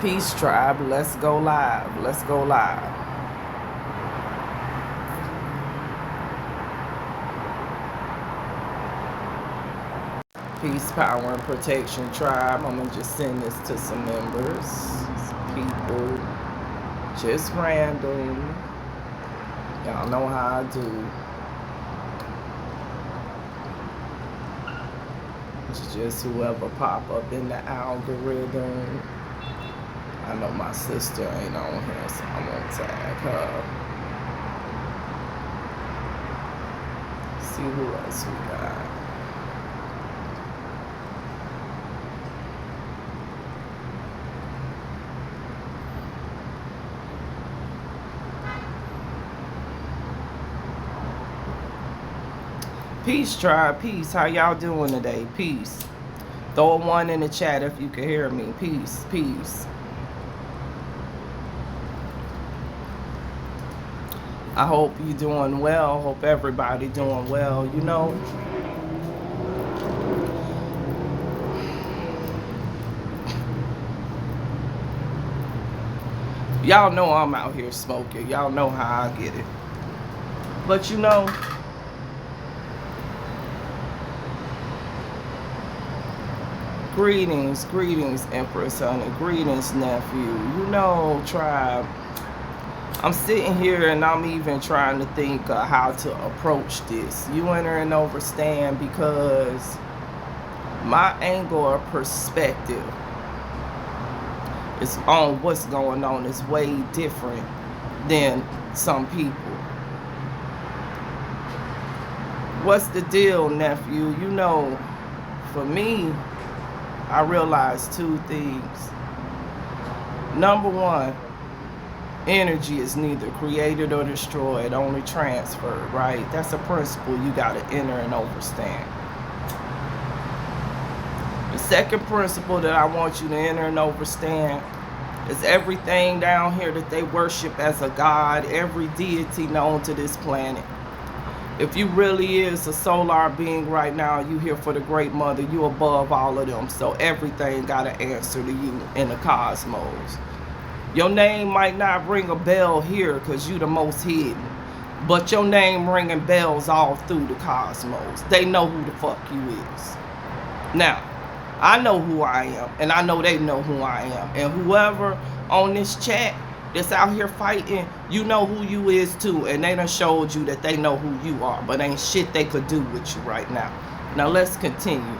Peace tribe, let's go live. Let's go live. Peace, power, and protection tribe. I'm gonna just send this to some members, some people, just random. Y'all know how I do. It's just whoever pop up in the algorithm. I know my sister ain't on here, so I won't tag her. See who else we got. Peace, tribe. Peace. How y'all doing today? Peace. Throw a 1 in the chat if you can hear me. Peace. Peace. I hope you're doing well. Hope everybody doing well. You know, y'all know I'm out here smoking. Y'all know how I get it. But you know, greetings, Empress Honey. Greetings, nephew. You know, tribe. I'm sitting here and I'm even trying to think of how to approach this. You enter and overstand, because my angle or perspective is on what's going on is way different than some people. What's the deal, nephew? You know, for me, I realized 2 things. Number 1, energy is neither created or destroyed, only transferred, right? That's a principle you got to enter and understand. The second principle that I want you to enter and understand is everything down here that they worship as a god, every deity known to this planet. If you really is a solar being right now, you here for the Great Mother, you above all of them. So everything got to answer to you in the cosmos. Your name might not ring a bell here because you the most hidden, but your name ringing bells all through the cosmos. They know who the fuck you is. Now, I know who I am, and I know they know who I am. And whoever on this chat that's out here fighting, you know who you is too, and they done showed you that they know who you are, but ain't shit they could do with you right now. Now let's continue.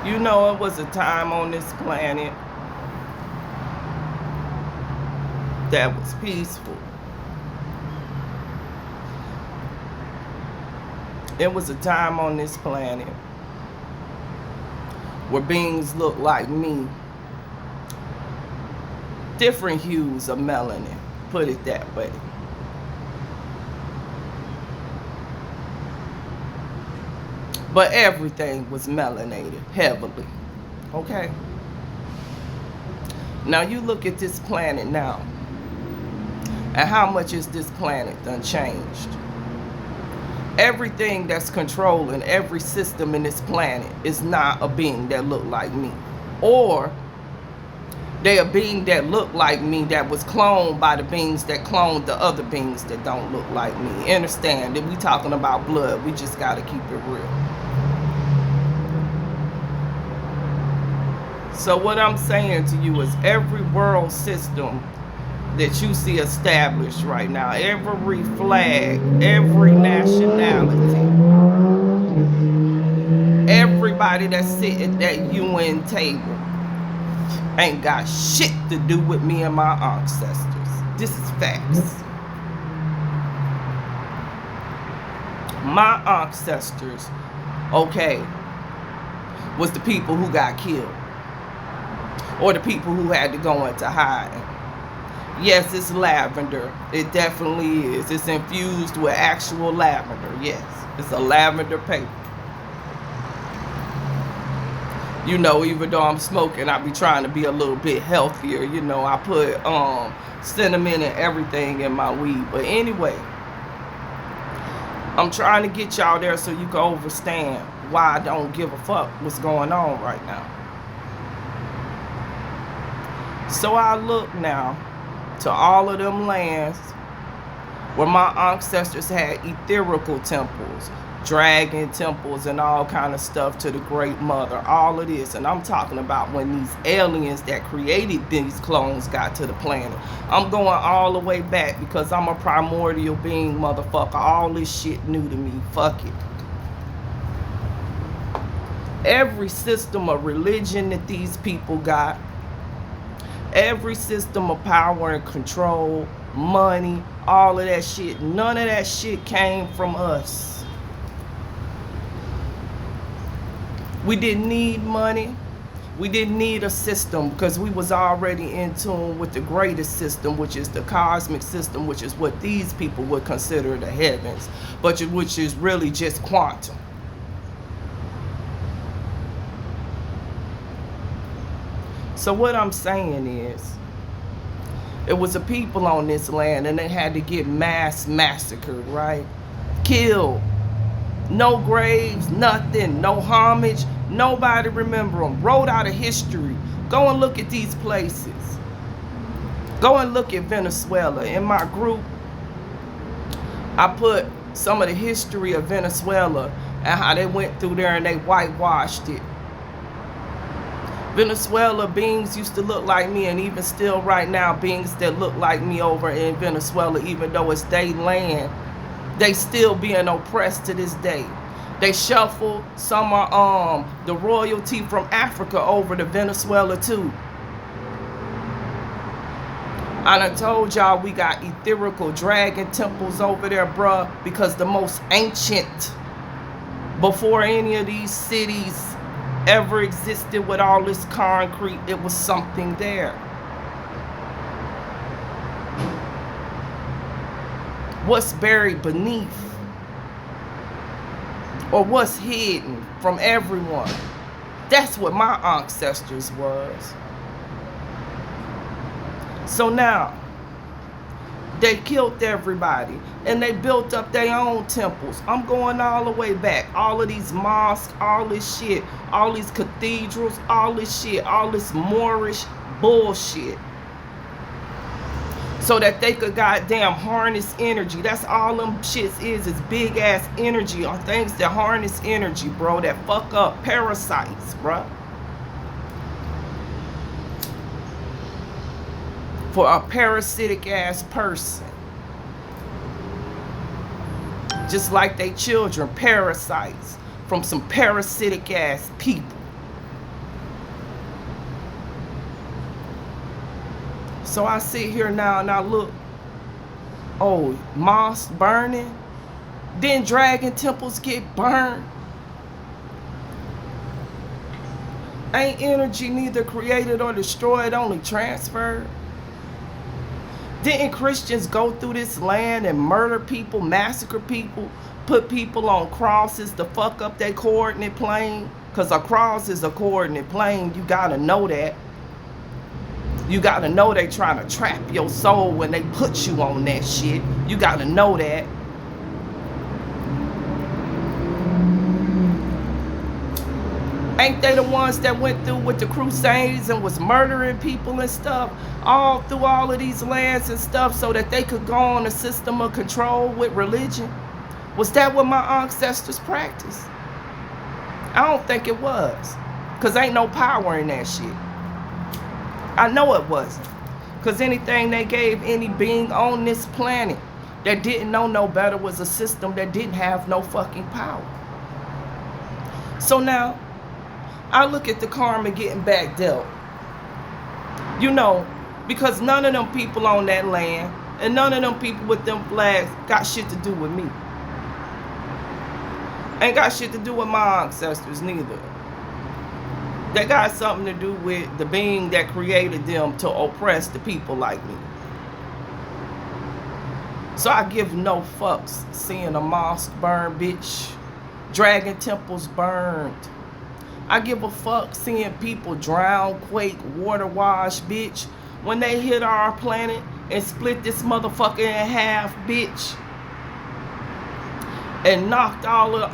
You know, it was a time on this planet that was peaceful. It was a time on this planet where beings look like me. Different hues of melanin, put it that way. But everything was melanated heavily. Okay? Now you look at this planet now, and how much is this planet done changed? Everything that's controlling every system in this planet is not a being that look like me. Or they a being that look like me that was cloned by the beings that cloned the other beings that don't look like me. Understand that we talking about blood. We just got to keep it real. So what I'm saying to you is every world system that you see established right now, every flag, every nationality, everybody that sit at that UN table ain't got shit to do with me and my ancestors. This is facts. My ancestors, okay, was the people who got killed, or the people who had to go into hiding. Yes, it's lavender. It definitely is. It's infused with actual lavender. Yes, it's a lavender paper. You know, even though I'm smoking, I be trying to be a little bit healthier. You know, I put cinnamon and everything in my weed. But anyway, I'm trying to get y'all there so you can understand why I don't give a fuck what's going on right now. So I look now to all of them lands where my ancestors had etherical temples, dragon temples, and all kind of stuff to the Great Mother, all of this. And I'm talking about when these aliens that created these clones got to the planet. I'm going all the way back because I'm a primordial being, motherfucker. All this shit new to me. Fuck it. Every system of religion that these people got, every system of power and control, money, all of that shit, none of that shit came from us. We didn't need money. We didn't need a system because we was already in tune with the greatest system, which is the cosmic system, which is what these people would consider the heavens, but which is really just quantum. So what I'm saying is, it was a people on this land and they had to get mass massacred, right? Killed. No graves, nothing, no homage, nobody remember them. Wrote out of history. Go and look at these places. Go and look at Venezuela. In my group, I put some of the history of Venezuela and how they went through there and they whitewashed it. Venezuela beings used to look like me, and even still right now, beings that look like me over in Venezuela, even though it's their land, they still being oppressed to this day. They shuffle some are the royalty from Africa over to Venezuela too. I done told y'all we got etherical dragon temples over there, bruh, because the most ancient, before any of these cities ever existed with all this concrete, it was something there. What's buried beneath, or what's hidden from everyone, that's what my ancestors was. So now they killed everybody and they built up their own temples. I'm going all the way back. All of these mosques, all this shit, all these cathedrals, all this shit, all this Moorish bullshit. So that they could goddamn harness energy. That's all them shits is big ass energy on things that harness energy, bro, that fuck up parasites, bro. For a parasitic ass person. Just like they children, parasites from some parasitic ass people. So I sit here now and I look, oh, mosques burning, then dragon temples get burned. Ain't energy neither created or destroyed, only transferred. Didn't Christians go through this land and murder people, massacre people, put people on crosses to fuck up their coordinate plane? Because a cross is a coordinate plane. You gotta know that. You gotta know they trying to trap your soul when they put you on that shit. You gotta know that. Ain't they the ones that went through with the Crusades and was murdering people and stuff all through all of these lands and stuff so that they could go on a system of control with religion? Was that what my ancestors practiced? I don't think it was, because ain't no power in that shit. I know it wasn't, because anything they gave any being on this planet that didn't know no better was a system that didn't have no fucking power. So now I look at the karma getting back dealt. You know, because none of them people on that land and none of them people with them flags got shit to do with me. Ain't got shit to do with my ancestors neither. They got something to do with the being that created them to oppress the people like me. So I give no fucks seeing a mosque burn, bitch. Dragon temples burned. I give a fuck seeing people drown, quake, water wash, bitch. When they hit our planet and split this motherfucker in half, bitch. And knocked all of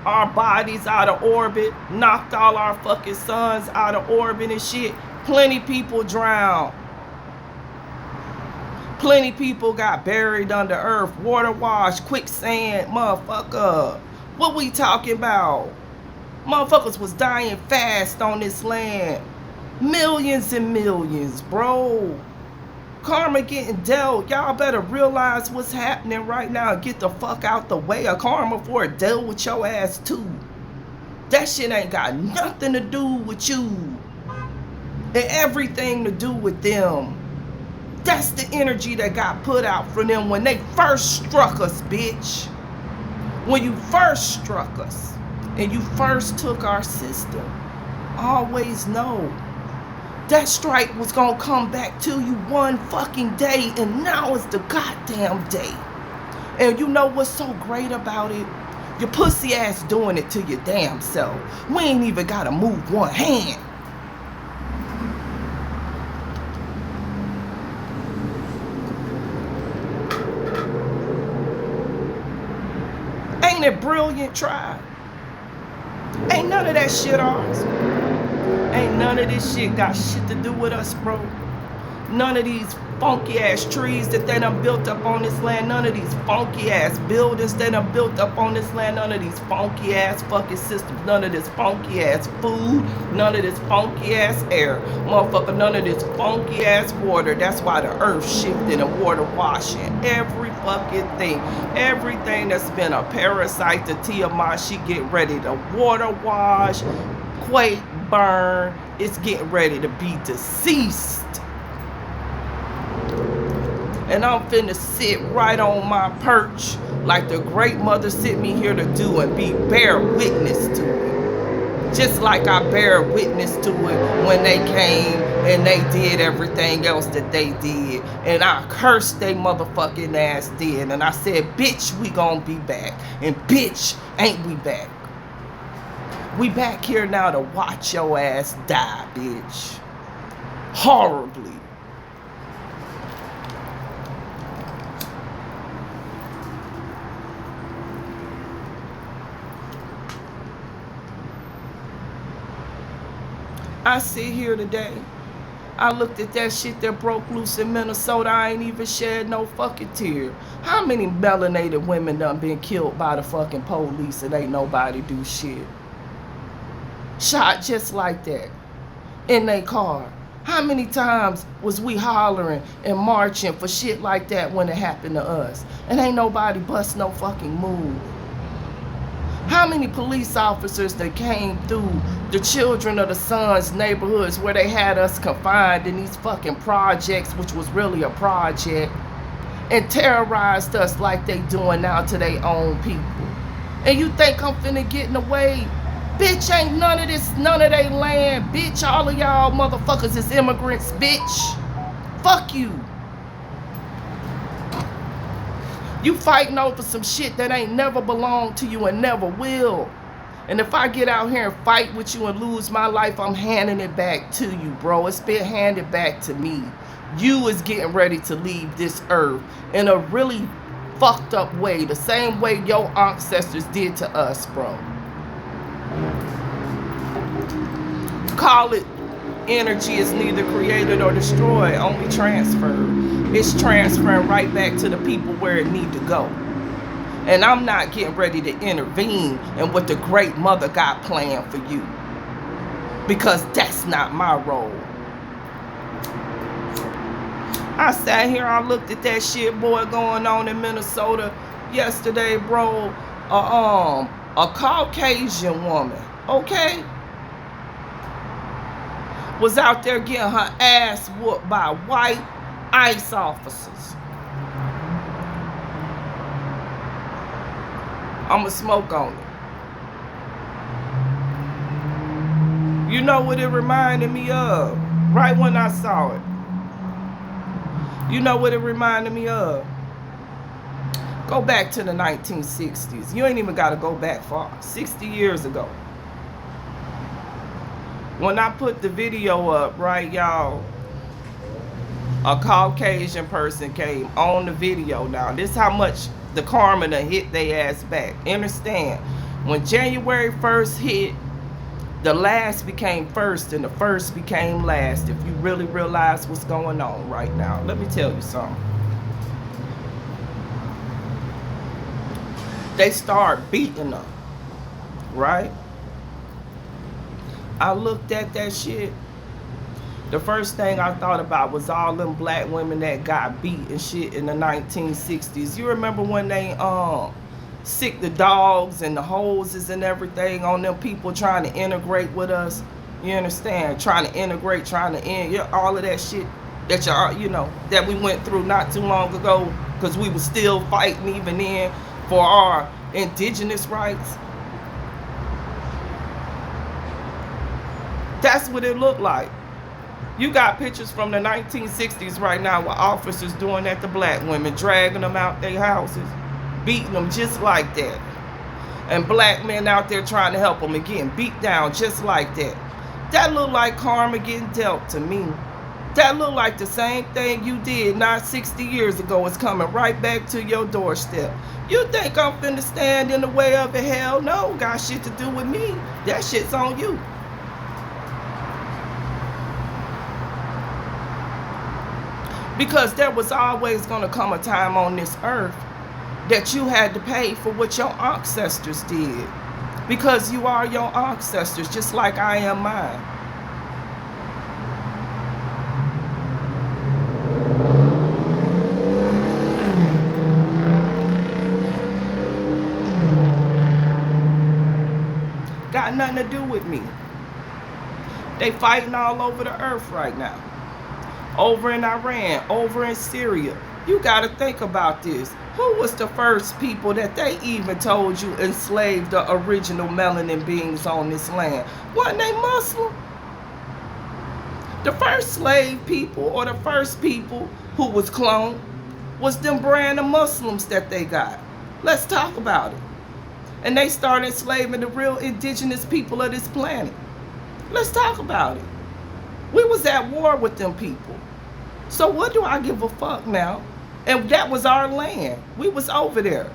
our bodies out of orbit. Knocked all our fucking suns out of orbit and shit. Plenty people drowned. Plenty people got buried under earth, water wash, quicksand, motherfucker. What we talking about? Motherfuckers was dying fast on this land. Millions and millions, bro. Karma getting dealt. Y'all better realize what's happening right now and get the fuck out the way of karma before it deal with your ass too. That shit ain't got nothing to do with you. And everything to do with them. That's the energy that got put out for them when they first struck us, bitch. When you first struck us and you first took our system, always know that strike was gonna come back to you one fucking day, and now is the goddamn day. And you know what's so great about it? Your pussy ass doing it to your damn self. We ain't even gotta move one hand. Ain't it brilliant? Try. Ain't none of that shit ours. Ain't none of this shit got shit to do with us, bro. None of these funky ass trees that they done built up on this land. None of these funky ass buildings they done built up on this land. None of these funky ass fucking systems. None of this funky ass food. None of this funky ass air. Motherfucker, none of this funky ass water. That's why the earth shifting and water washing. Every fucking thing. Everything that's been a parasite to Tiamat, she get ready to water wash, quake, burn. It's getting ready to be deceased. And I'm finna sit right on my perch like the great mother sent me here to do and be bear witness to it. Just like I bear witness to it when they came and they did everything else that they did. And I cursed they motherfucking ass did. And I said, bitch, we gonna be back. And bitch, ain't we back. We back here now to watch your ass die, bitch. Horribly. I sit here today. I looked at that shit that broke loose in Minnesota. I ain't even shed no fucking tear. How many melanated women done been killed by the fucking police and ain't nobody do shit? Shot just like that in their car. How many times was we hollering and marching for shit like that when it happened to us? And ain't nobody bust no fucking move. How many police officers that came through the Children of the Sun's neighborhoods where they had us confined in these fucking projects, which was really a project, and terrorized us like they doing now to their own people? And you think I'm finna get away? Bitch, ain't none of this, none of they land. Bitch, all of y'all motherfuckers is immigrants, bitch. Fuck you. You fighting over some shit that ain't never belonged to you and never will. And if I get out here and fight with you and lose my life, I'm handing it back to you, bro. It's been handed back to me. You is getting ready to leave this earth in a really fucked up way. The same way your ancestors did to us, bro. Call it energy is neither created or destroyed, only transferred. It's transferring right back to the people where it need to go. And I'm not getting ready to intervene in what the great mother got planned for you, because that's not my role. I sat here, I looked at that shit, boy, going on in Minnesota yesterday, bro. A Caucasian woman, okay, was out there getting her ass whooped by white ICE officers. I'ma smoke on it. You know what it reminded me of? Right when I saw it. You know what it reminded me of? Go back to the 1960s. You ain't even gotta go back far. 60 years ago. When I put the video up, right, y'all, a Caucasian person came on the video. Now, this how much the karma done hit they ass back. Understand? When January 1st hit, The last became first and the first became last, if you really realize what's going on right now. Let me tell you something. They start beating them, right? I looked at that shit. The first thing I thought about was all them black women that got beat and shit in the 1960s. You remember when they sick the dogs and the hoses and everything on them people trying to integrate with us? You understand? Trying to integrate, trying to end, yeah, all of that shit that y'all, you know, that we went through not too long ago, because we were still fighting even then for our indigenous rights. That's what it looked like. You got pictures from the 1960s right now with officers doing that to black women, dragging them out their houses, beating them just like that. And black men out there trying to help them again, beat down just like that. That looked like karma getting dealt to me. That looked like the same thing you did not 60 years ago is coming right back to your doorstep. You think I'm finna stand in the way of it? Hell no, got shit to do with me. That shit's on you. Because there was always going to come a time on this earth that you had to pay for what your ancestors did. Because you are your ancestors, just like I am mine. Got nothing to do with me. They fighting all over the earth right now. Over in Iran, over in Syria. You got to think about this. Who was the first people that they even told you enslaved the original melanin beings on this land? Wasn't they Muslim? The first slave people, or the first people who was cloned, was them brand of Muslims that they got. Let's talk about it. And they started enslaving the real indigenous people of this planet. Let's talk about it. We was at war with them people. So what do I give a fuck now? And that was our land. We was over there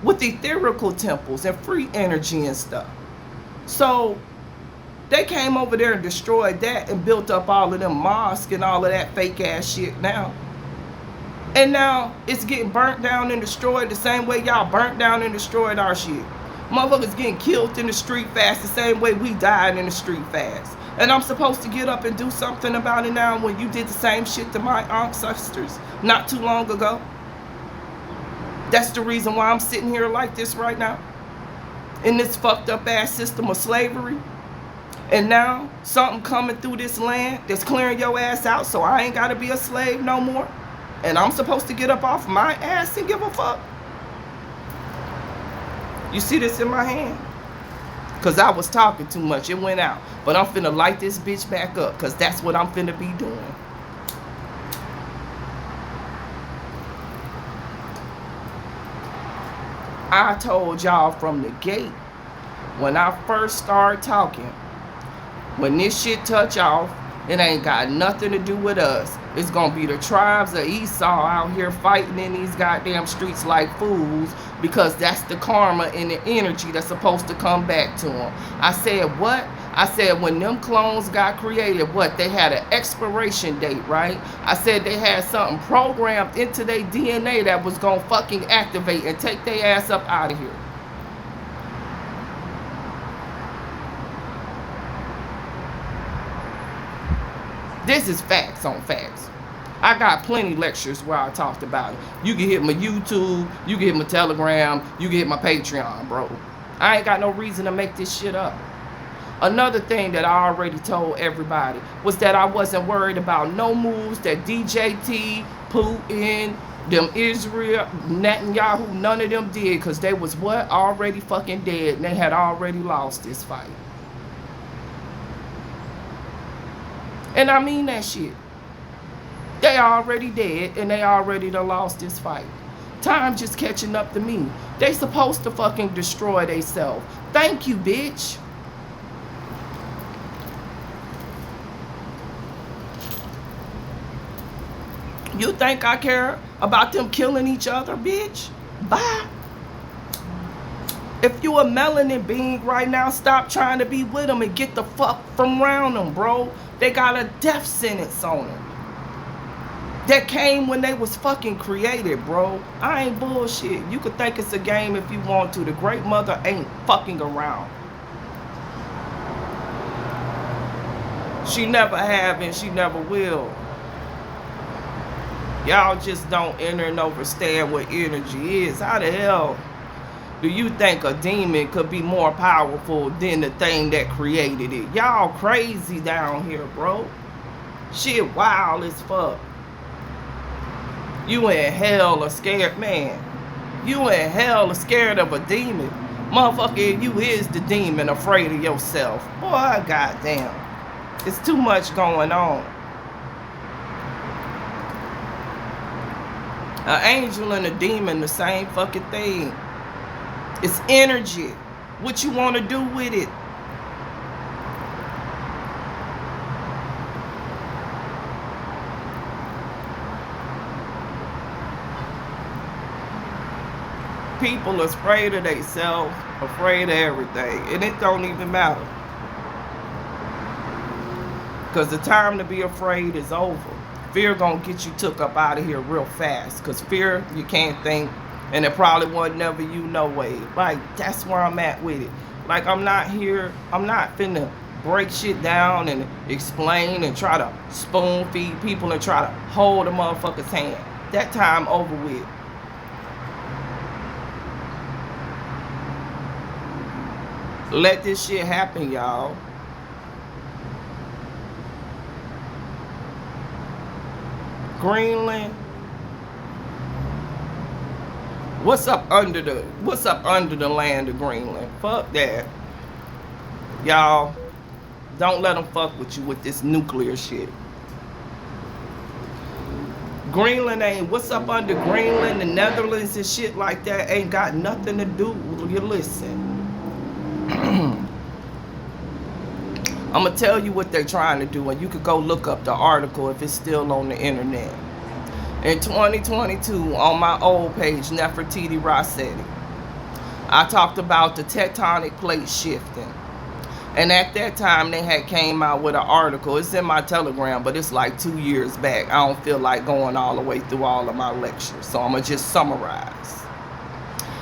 with etherical temples and free energy and stuff. So they came over there and destroyed that and built up all of them mosques and all of that fake ass shit now. And now it's getting burnt down and destroyed the same way y'all burnt down and destroyed our shit. Motherfuckers getting killed in the street fast the same way we died in the street fast. And I'm supposed to get up and do something about it now when you did the same shit to my ancestors not too long ago? That's the reason why I'm sitting here like this right now, in this fucked up ass system of slavery. And now something coming through this land that's clearing your ass out so I ain't gotta be a slave no more. And I'm supposed to get up off my ass and give a fuck? You see this in my hand? Because I was talking too much. It went out. But I'm finna light this bitch back up, because that's what I'm finna be doing. I told y'all from the gate, when I first started talking, when this shit touch off, it ain't got nothing to do with us. It's gonna be the tribes of Esau out here fighting in these goddamn streets like fools, because that's the karma and the energy that's supposed to come back to them. I said what? I said when them clones got created, what? They had an expiration date, right? I said they had something programmed into their DNA that was gonna fucking activate and take their ass up out of here. This is facts on facts. I got plenty lectures where I talked about it. You can hit my YouTube, you can hit my Telegram, you can hit my Patreon, bro. I ain't got no reason to make this shit up. Another thing that I already told everybody was that I wasn't worried about no moves that DJT, Putin, them Israel, Netanyahu, none of them did, because they was what? Already fucking dead, and they had already lost this fight. And I mean that shit. They already dead and they already done lost this fight. Time just catching up to me. They supposed to fucking destroy theyself. Thank you, bitch. You think I care about them killing each other, bitch? Bye. If you a melanin being right now, stop trying to be with them and get the fuck from around them, bro. They got a death sentence on them. That came when they was fucking created, bro. I ain't bullshit. You could think it's a game if you want to. The Great Mother ain't fucking around. She never have and she never will. Y'all just don't enter and understand what energy is. How the hell do you think a demon could be more powerful than the thing that created it? Y'all crazy down here, bro. Shit wild as fuck. You in hell or scared, man. You in hell or scared of a demon. Motherfucker, you is the demon afraid of yourself. Boy, goddamn. It's too much going on. An angel and a demon, the same fucking thing. It's energy. What you want to do with it? People are afraid of themselves, afraid of everything, and it don't even matter. Because the time to be afraid is over. Fear gonna get you took up out of here real fast. Because fear, you can't think, and it probably wasn't never you no way. Like, that's where I'm at with it. Like, I'm not finna break shit down and explain and try to spoon feed people and try to hold a motherfucker's hand. That time over with. Let this shit happen, y'all. Greenland. What's up under the land of Greenland? Fuck that. Y'all, don't let them fuck with you with this nuclear shit. Greenland ain't, what's up under Greenland, the Netherlands and shit like that ain't got nothing to do with you. Listen. I'm going to tell you what they're trying to do, and you could go look up the article if it's still on the internet. In 2022, on my old page, Nefertiti Rossetti, I talked about the tectonic plate shifting. And at that time, they had came out with an article. It's in my Telegram, but it's like 2 years back. I don't feel like going all the way through all of my lectures, so I'm going to just summarize.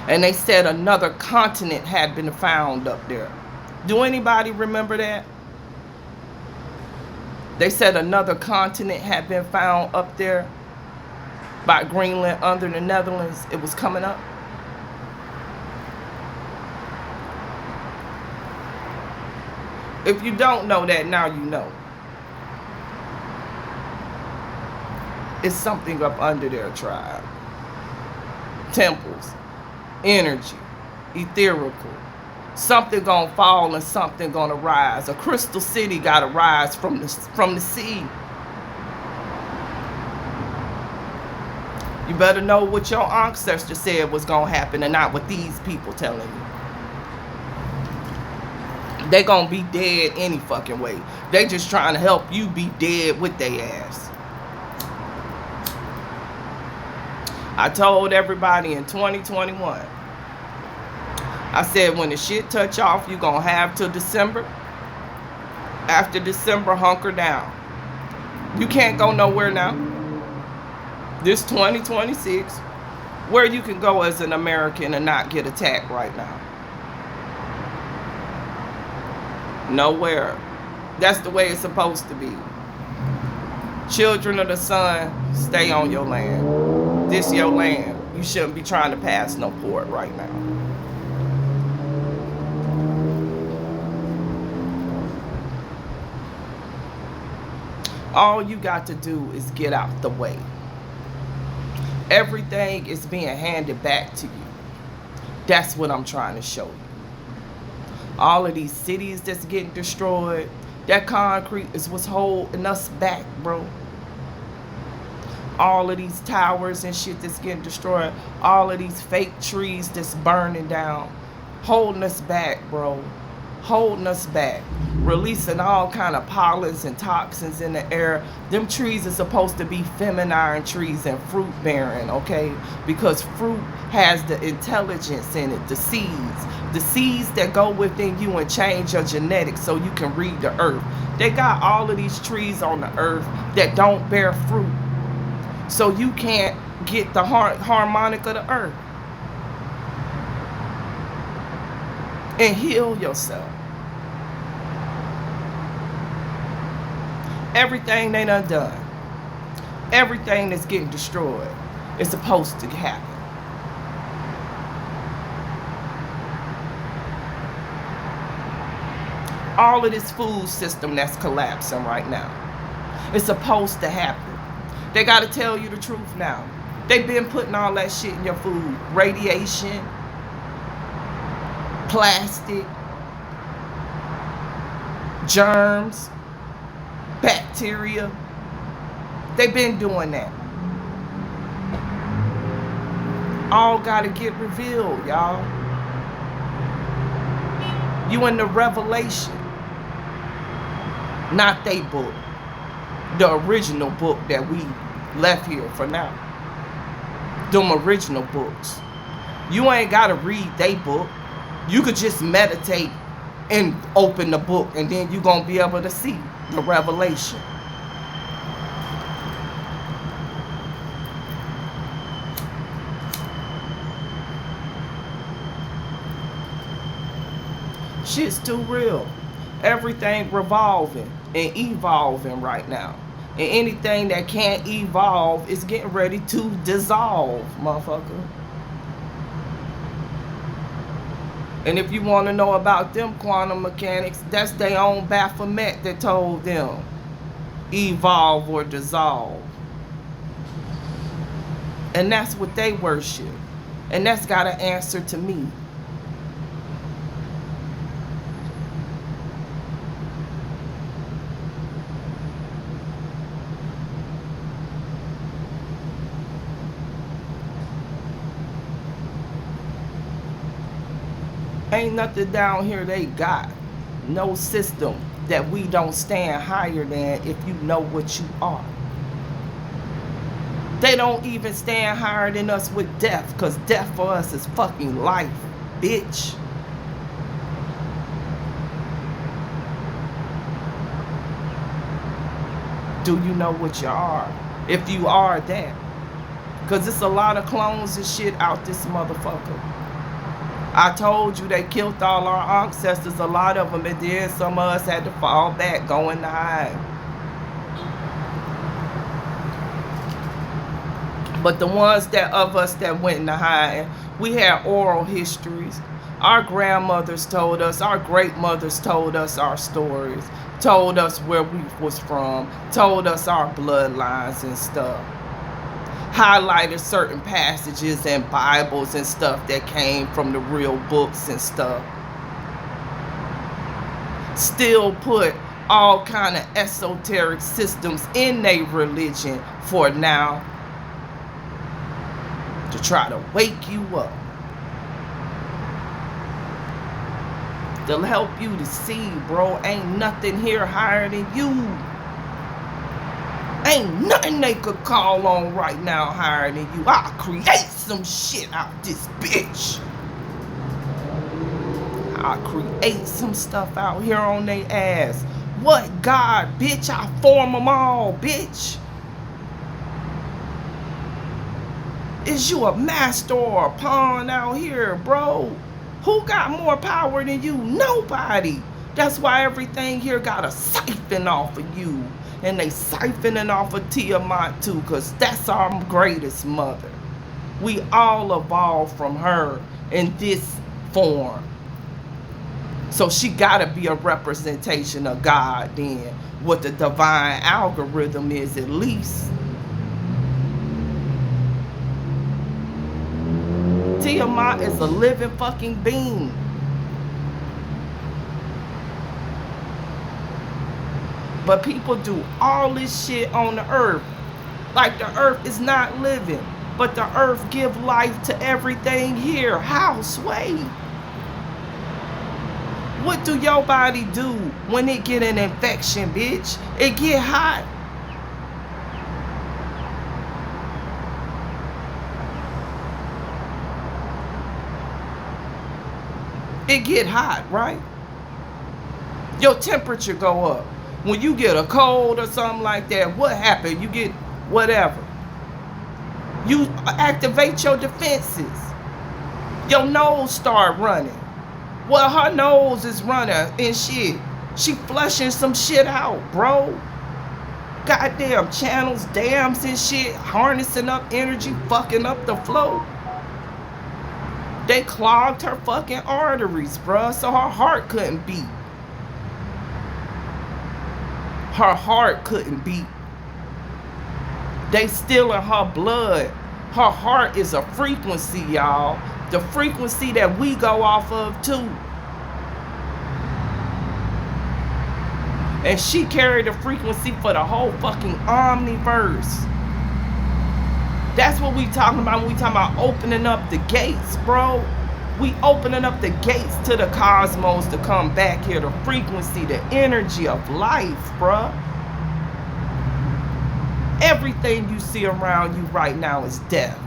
And they said another continent had been found up there. Do anybody remember that? They said another continent had been found up there by Greenland under the Netherlands. It was coming up. If you don't know that, now you know. It's something up under their tribe. Temples, energy, etherical. Something gonna fall and something gonna rise. A crystal city gotta rise from the sea. You better know what your ancestors said was gonna happen and not what these people telling you. They gonna be dead any fucking way. They just trying to help you be dead with their ass. I told everybody in 2021. I said when the shit touch off, you gonna have till December. After December, hunker down. You can't go nowhere now. This 2026, where you can go as an American and not get attacked right now. Nowhere. That's the way it's supposed to be. Children of the sun, stay on your land. This your land. You shouldn't be trying to pass no port right now. All you got to do is get out the way. Everything is being handed back to you. That's what I'm trying to show you. All of these cities that's getting destroyed, that concrete is what's holding us back, bro. All of these towers and shit that's getting destroyed, all of these fake trees that's burning down, holding us back, bro. Holding us back, releasing all kind of pollens and toxins in the air. Them trees are supposed to be feminine trees and fruit bearing, okay? Because fruit has the intelligence in it, the seeds. The seeds that go within you and change your genetics so you can read the earth. They got all of these trees on the earth that don't bear fruit. So you can't get the harmonic of the earth. And heal yourself. Everything they done, everything that's getting destroyed is supposed to happen. All of this food system that's collapsing right now, it's supposed to happen. They got to tell you the truth now. They've been putting all that shit in your food. Radiation, plastic, germs, bacteria. They've been doing that. All got to get revealed, y'all. You in the revelation. Not they book. The original book that we left here for now. Them original books. You ain't got to read they book. You could just meditate and open the book, and then you're going to be able to see the revelation. Shit's too real. Everything revolving and evolving right now. And anything that can't evolve is getting ready to dissolve, motherfucker. And if you want to know about them quantum mechanics, that's their own Baphomet that told them evolve or dissolve. And that's what they worship. And that's got an answer to me. Ain't nothing down here they got. No system that we don't stand higher than if you know what you are. They don't even stand higher than us with death, because death for us is fucking life, bitch. Do you know what you are? If you are that. Because it's a lot of clones and shit out this motherfucker. I told you they killed all our ancestors, a lot of them, and then some of us had to fall back, go in the hide. But the ones that of us that went in the hide, we had oral histories. Our grandmothers told us, our great mothers told us our stories, told us where we was from, told us our bloodlines and stuff. Highlighted certain passages and Bibles and stuff that came from the real books and stuff. Still put all kind of esoteric systems in their religion for now to try to wake you up. They'll help you to see, bro, ain't nothing here higher than you. Ain't nothing they could call on right now higher than you. I'll create some shit out this bitch. I'll create some stuff out here on they ass. What God, bitch? I form them all, bitch. Is you a master or a pawn out here, bro? Who got more power than you? Nobody. That's why everything here got a siphon off of you. And they siphoning off of Tiamat too, because that's our greatest mother. We all evolved from her in this form. So she gotta be a representation of God then. What the divine algorithm is at least. Tiamat is a living fucking being. But people do all this shit on the earth like the earth is not living. But the earth give life to everything here. How, Sway? What do your body do when it get an infection, bitch? It get hot. It get hot, right? Your temperature go up. When you get a cold or something like that, what happened? You get whatever. You activate your defenses. Your nose start running. Well, her nose is running and shit. She flushing some shit out, bro. Goddamn channels, dams and shit, harnessing up energy, fucking up the flow. They clogged her fucking arteries, bruh, so her heart couldn't beat. Her heart couldn't beat. They stealing her blood. Her heart is a frequency, y'all. The frequency that we go off of too. And she carried the frequency for the whole fucking omniverse. That's what we talking about when we talking about opening up the gates, bro. We opening up the gates to the cosmos to come back here. The frequency, the energy of life, bruh. Everything you see around you right now is death.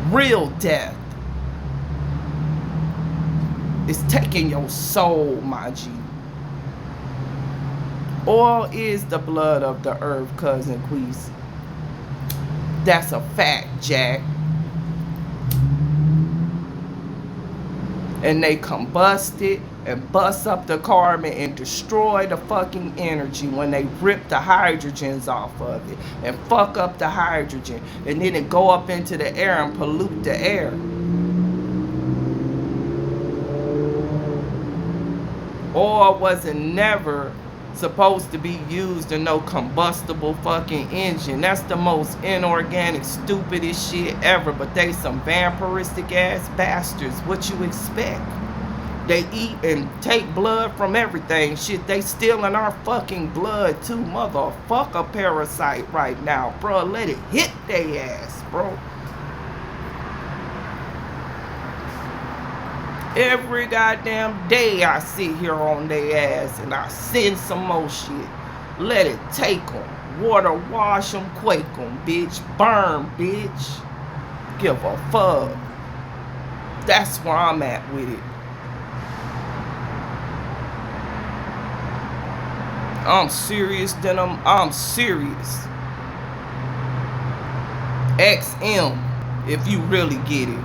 Real death. It's taking your soul, my G. Oil is the blood of the earth, cousin Queese. That's a fact, Jack. And they combust it and bust up the carbon and destroy the fucking energy when they rip the hydrogens off of it and fuck up the hydrogen, and then it go up into the air and pollute the air. Oil wasn't never supposed to be used in no combustible fucking engine. That's the most inorganic, stupidest shit ever. But they some vampiristic ass bastards. What you expect? They eat and take blood from everything. Shit, they stealing our fucking blood too. Motherfucker parasite right now, bro. Let it hit they ass, bro. Every goddamn day I sit here on their ass and I send some more shit. Let it take them. Water wash them, quake them, bitch. Burn, bitch. Give a fuck. That's where I'm at with it. I'm serious, then I'm serious. XM, if you really get it.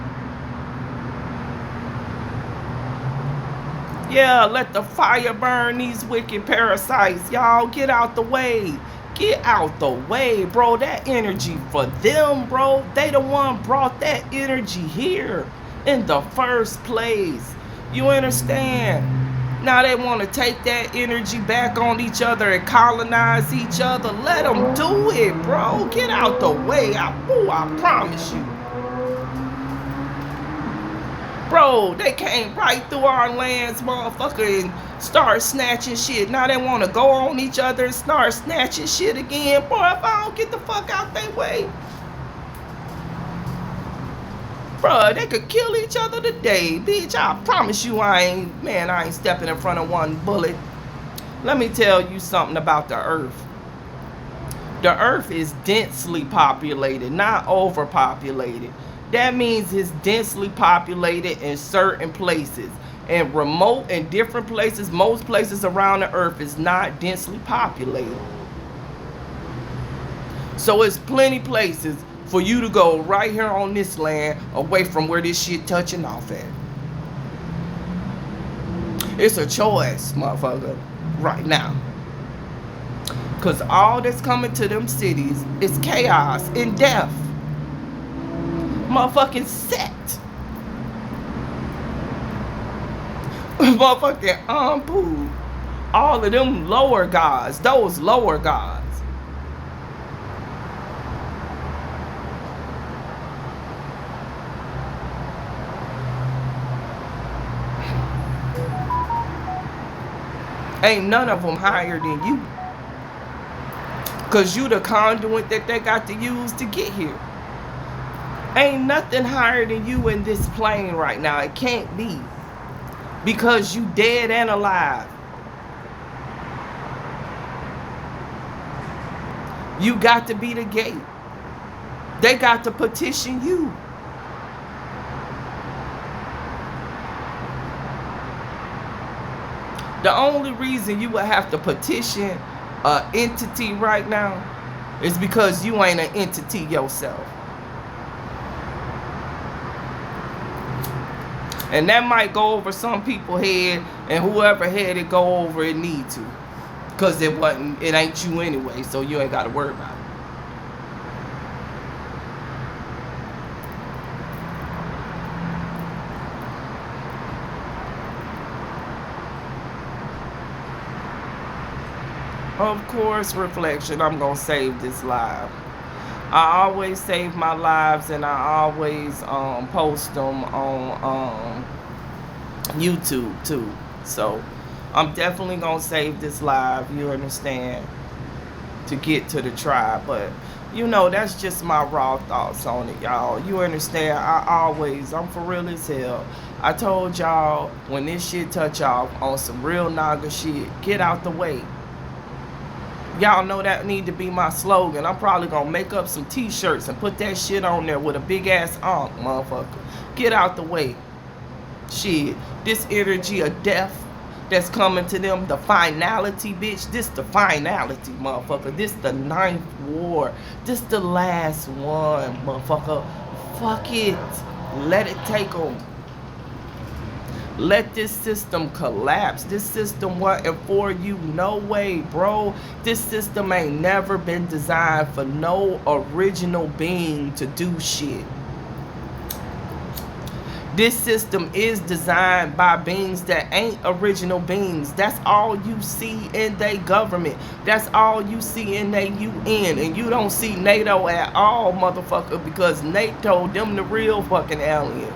Yeah, let the fire burn these wicked parasites. Y'all, get out the way. Get out the way, bro. That energy for them, bro. They the one brought that energy here in the first place. You understand? Now they want to take that energy back on each other and colonize each other. Let them do it, bro. Get out the way. I promise you. Bro, they came right through our lands, motherfucker, and start snatching shit. Now they want to go on each other and start snatching shit again. Boy, if I don't get the fuck out their way. Bro, they could kill each other today, bitch. I promise you I ain't stepping in front of one bullet. Let me tell you something about the earth. The earth is densely populated, not overpopulated. That means it's densely populated in certain places. And remote and different places, most places around the earth is not densely populated. So it's plenty places for you to go right here on this land away from where this shit touching off at. It's a choice, motherfucker, right now. Because all that's coming to them cities is chaos and death. Motherfucking set. Motherfucking Anpu. All of them lower gods. Those lower gods. Ain't none of them higher than you. Because you the conduit that they got to use to get here. Ain't nothing higher than you in this plane right now. It can't be. Because you dead and alive. You got to be the gate. They got to petition you. The only reason you would have to petition an entity right now is because you ain't an entity yourself. And that might go over some people's head, and whoever head it go over, it need to. Because it ain't you anyway, so you ain't got to worry about it. Of course, reflection, I'm going to save this live. I always save my lives, and I always post them on YouTube too. So I'm definitely going to save this live, you understand, to get to the tribe. But, you know, that's just my raw thoughts on it, y'all. You understand, I'm for real as hell. I told y'all, when this shit touch off on some real Naga shit, get out the way. Y'all know that need to be my slogan. I'm probably gonna make up some t-shirts and put that shit on there with a big ass onk, motherfucker. Get out the way. Shit, this energy of death that's coming to them, the finality, bitch. This the finality, motherfucker. This the 9th war. This the last one, motherfucker. Fuck it. Let it take them. Let this system collapse. This system wasn't for you. No way, bro. This system ain't never been designed for no original being to do shit. This system is designed by beings that ain't original beings. That's all you see in their government. That's all you see in their UN. And you don't see NATO at all, motherfucker, because NATO, them the real fucking aliens.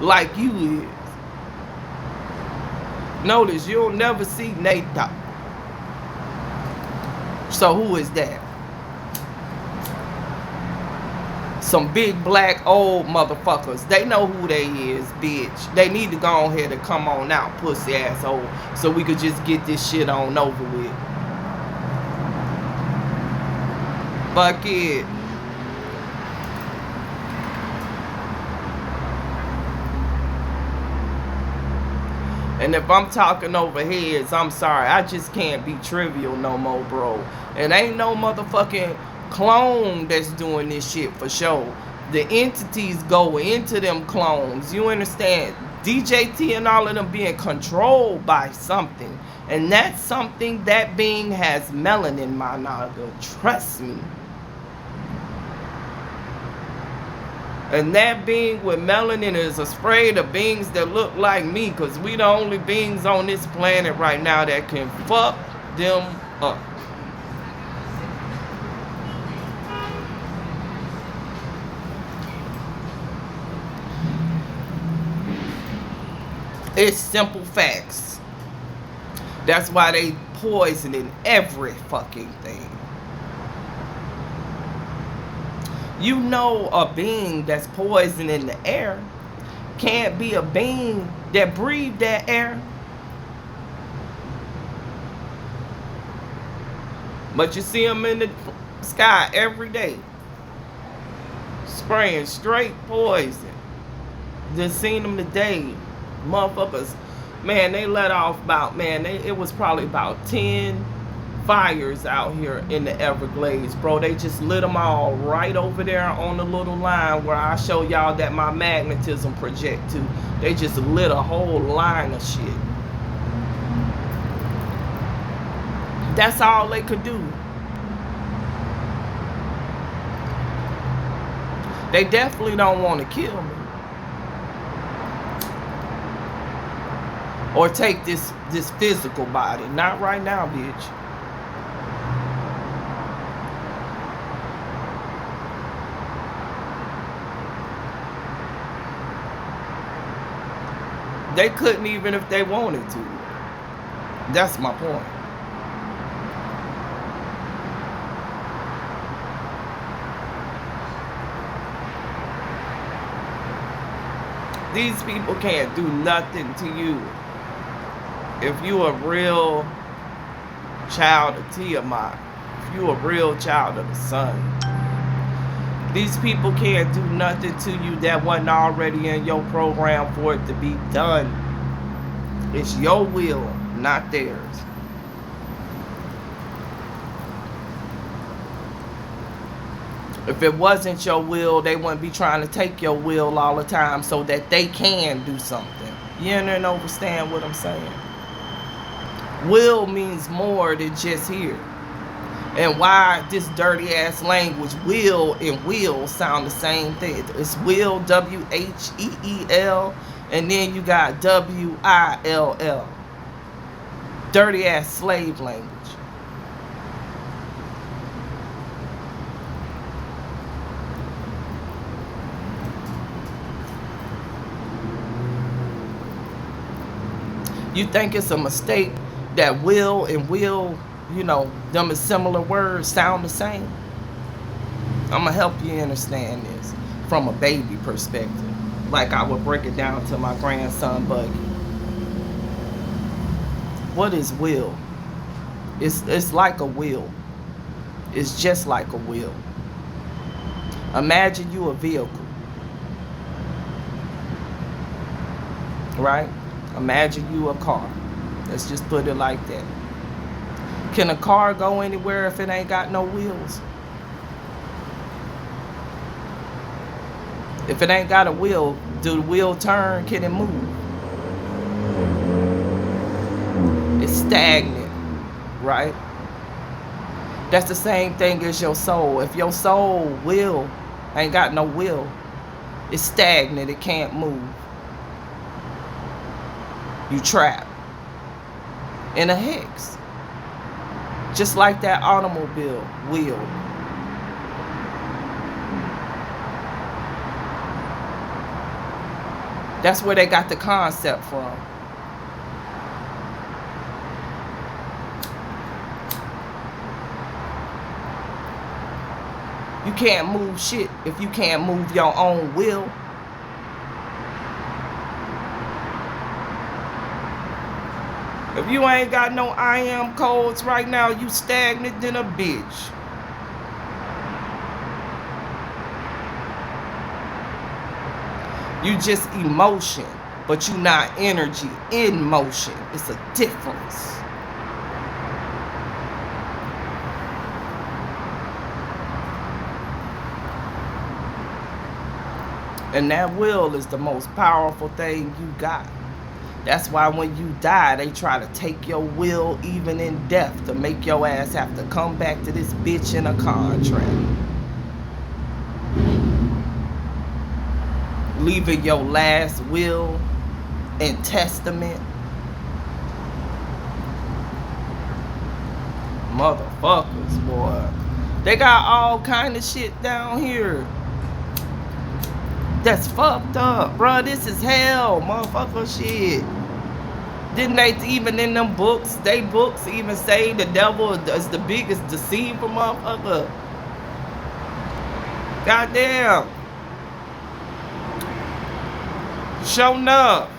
Like you is. Notice, you'll never see NATO. So who is that? Some big black old motherfuckers. They know who they is, bitch. They need to go ahead and come on out, pussy asshole, so we could just get this shit on over with. Fuck it. And if I'm talking over heads, I'm sorry. I just can't be trivial no more, bro. And ain't no motherfucking clone that's doing this shit for sure. The entities go into them clones. You understand? DJT and all of them being controlled by something. And that's something, that being has melanin, my nigga. Trust me. And that being with melanin is afraid of beings that look like me, because we the only beings on this planet right now that can fuck them up. It's simple facts. That's why they poisoning every fucking thing. You know, a being that's poisoning the air can't be a being that breathed that air. But you see them in the sky every day, spraying straight poison. Just seen them today. Motherfuckers, man, they let off about, man, it was probably about 10 fires out here in the Everglades, bro. They just lit them all right over there on the little line where I show y'all that my magnetism project to. They just lit a whole line of shit. That's all they could do. They definitely don't want to kill me or take this physical body. Not right now, bitch. They couldn't even if they wanted to. That's my point. These people can't do nothing to you. If you a real child of Tiamat, if you a real child of the sun, these people can't do nothing to you that wasn't already in your program for it to be done. It's your will, not theirs. If it wasn't your will, they wouldn't be trying to take your will all the time so that they can do something. You understand what I'm saying? Will means more than just here. And why this dirty ass language, will and will, sound the same thing. It's will, W-H-E-E-L, and then you got W-I-L-L. Dirty ass slave language. You think it's a mistake that will and will, them is similar words, sound the same? I'm going to help you understand this from a baby perspective. Like I would break it down to my grandson, Buggy. What is will? It's like a wheel. It's just like a wheel. Imagine you a vehicle. Right? Imagine you a car. Let's just put it like that. Can a car go anywhere if it ain't got no wheels? If it ain't got a wheel, do the wheel turn? Can it move? It's stagnant, right? That's the same thing as your soul. If your soul will ain't got no will, it's stagnant, it can't move. You trapped in a hex. Just like that automobile wheel. That's where they got the concept from. You can't move shit if you can't move your own will. If you ain't got no I am codes right now, you stagnant than a bitch. You just emotion, but you not energy in motion. It's a difference. And that will is the most powerful thing you got. That's why when you die, they try to take your will even in death to make your ass have to come back to this bitch in a contract. Leaving your last will and testament. Motherfuckers, boy. They got all kind of shit down here that's fucked up, bruh. This is hell, motherfucker shit. Didn't they even in them books, they books even say the devil is the biggest deceiver, motherfucker? Goddamn. Show enough.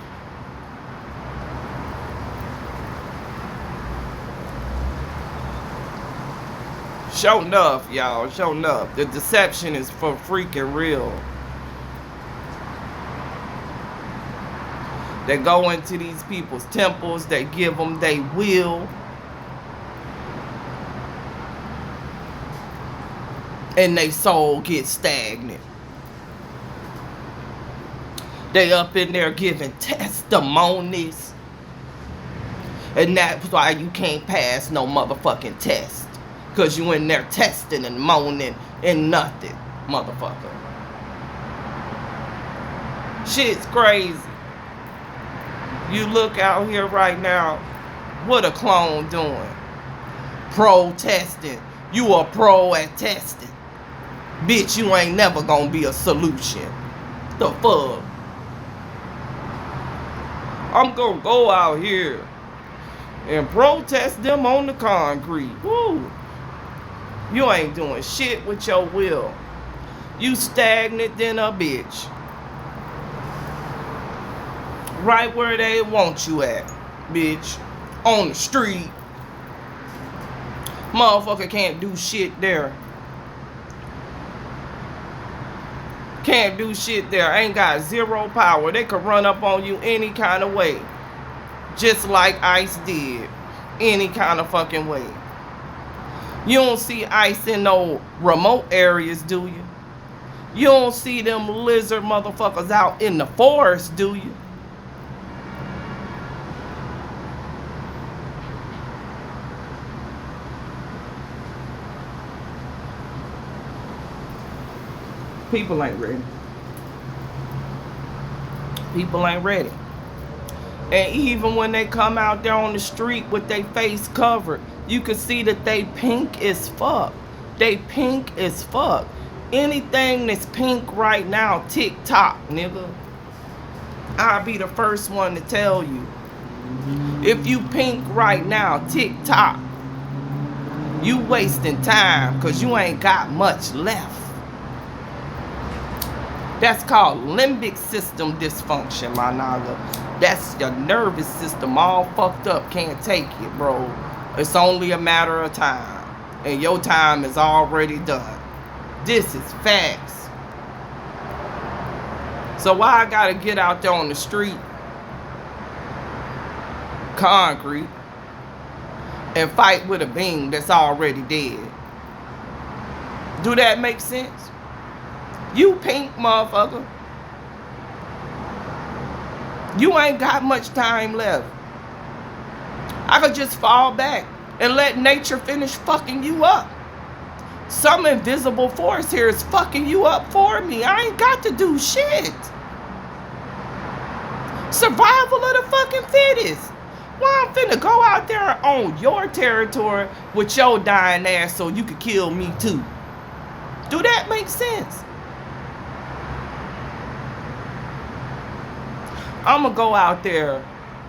Show enough, y'all. Show enough. The deception is for freaking real. They go into these people's temples. They give them they will. And they soul gets stagnant. They up in there giving testimonies. And that's why you can't pass no motherfucking test. Because you in there testing and moaning and nothing, motherfucker. Shit's crazy. You look out here right now, what a clone doing? Protesting. You a pro at testing. Bitch, you ain't never gonna be a solution. The fuck? I'm gonna go out here and protest them on the concrete. Woo! You ain't doing shit with your will. You stagnant than a bitch. Right where they want you at, bitch. On the street. Motherfucker can't do shit there. Can't do shit there. Ain't got zero power. They could run up on you any kind of way. just like ICE did, any kind of fucking way. You don't see ICE in no remote areas, do you? You don't see them lizard motherfuckers out in the forest, do you? People ain't ready. People ain't ready. And even when they come out there on the street with their face covered, you can see that they pink as fuck. They pink as fuck. Anything that's pink right now, TikTok, nigga. I'll be the first one to tell you. If you pink right now, TikTok, you wasting time because you ain't got much left. That's called limbic system dysfunction, my nigga. That's your nervous system all fucked up. Can't take it, bro. It's only a matter of time. And your time is already done. This is facts. So why I gotta get out there on the street, concrete, and fight with a being that's already dead? Do that make sense? You pink motherfucker. You ain't got much time left. I could just fall back and let nature finish fucking you up. Some invisible force here is fucking you up for me. I ain't got to do shit. Survival of the fucking fittest. Well, I'm finna go out there on your territory with your dying ass so you could kill me too. Do that make sense? I'm gonna go out there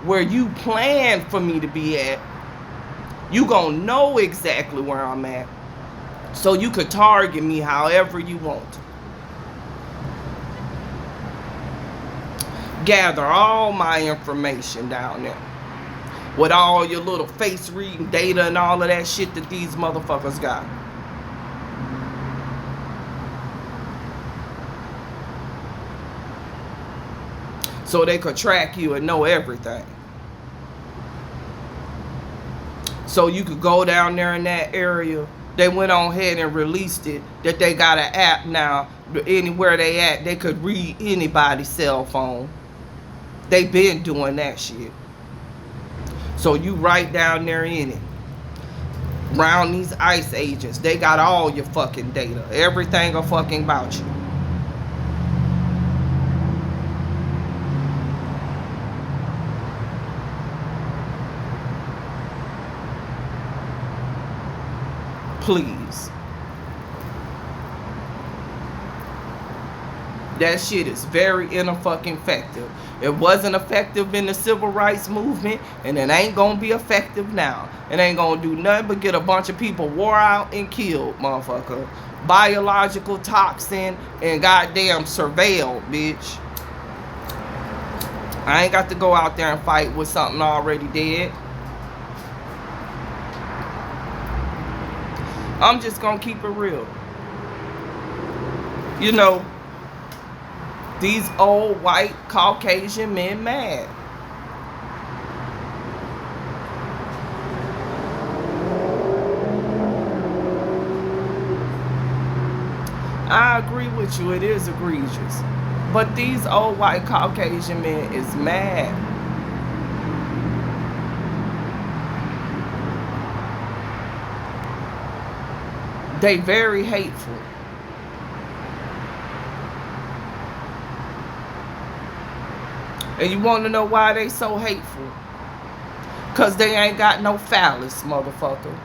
where you plan for me to be at. You gonna know exactly where I'm at, so you could target me however you want. Gather all my information down there with all your little face reading data and all of that shit that these motherfuckers got. So they could track you and know everything. So you could go down there in that area. They went on ahead and released it that they got an app now. Anywhere they at, they could read anybody's cell phone. They been doing that shit. So you right down there in it. Around these ICE agents, they got all your fucking data. Everything a fucking about you. Please. That shit is very ineffective. It wasn't effective in the civil rights movement, and it ain't gonna be effective now. It ain't gonna do nothing but get a bunch of people wore out and killed, motherfucker. Biological toxin and goddamn surveilled, bitch. I ain't got to go out there and fight with something already dead. I'm just gonna keep it real. You know, these old white Caucasian men mad. I agree with you, it is egregious. But these old white Caucasian men is mad. They very hateful. And you want to know why they so hateful? Because they ain't got no phallus, motherfucker.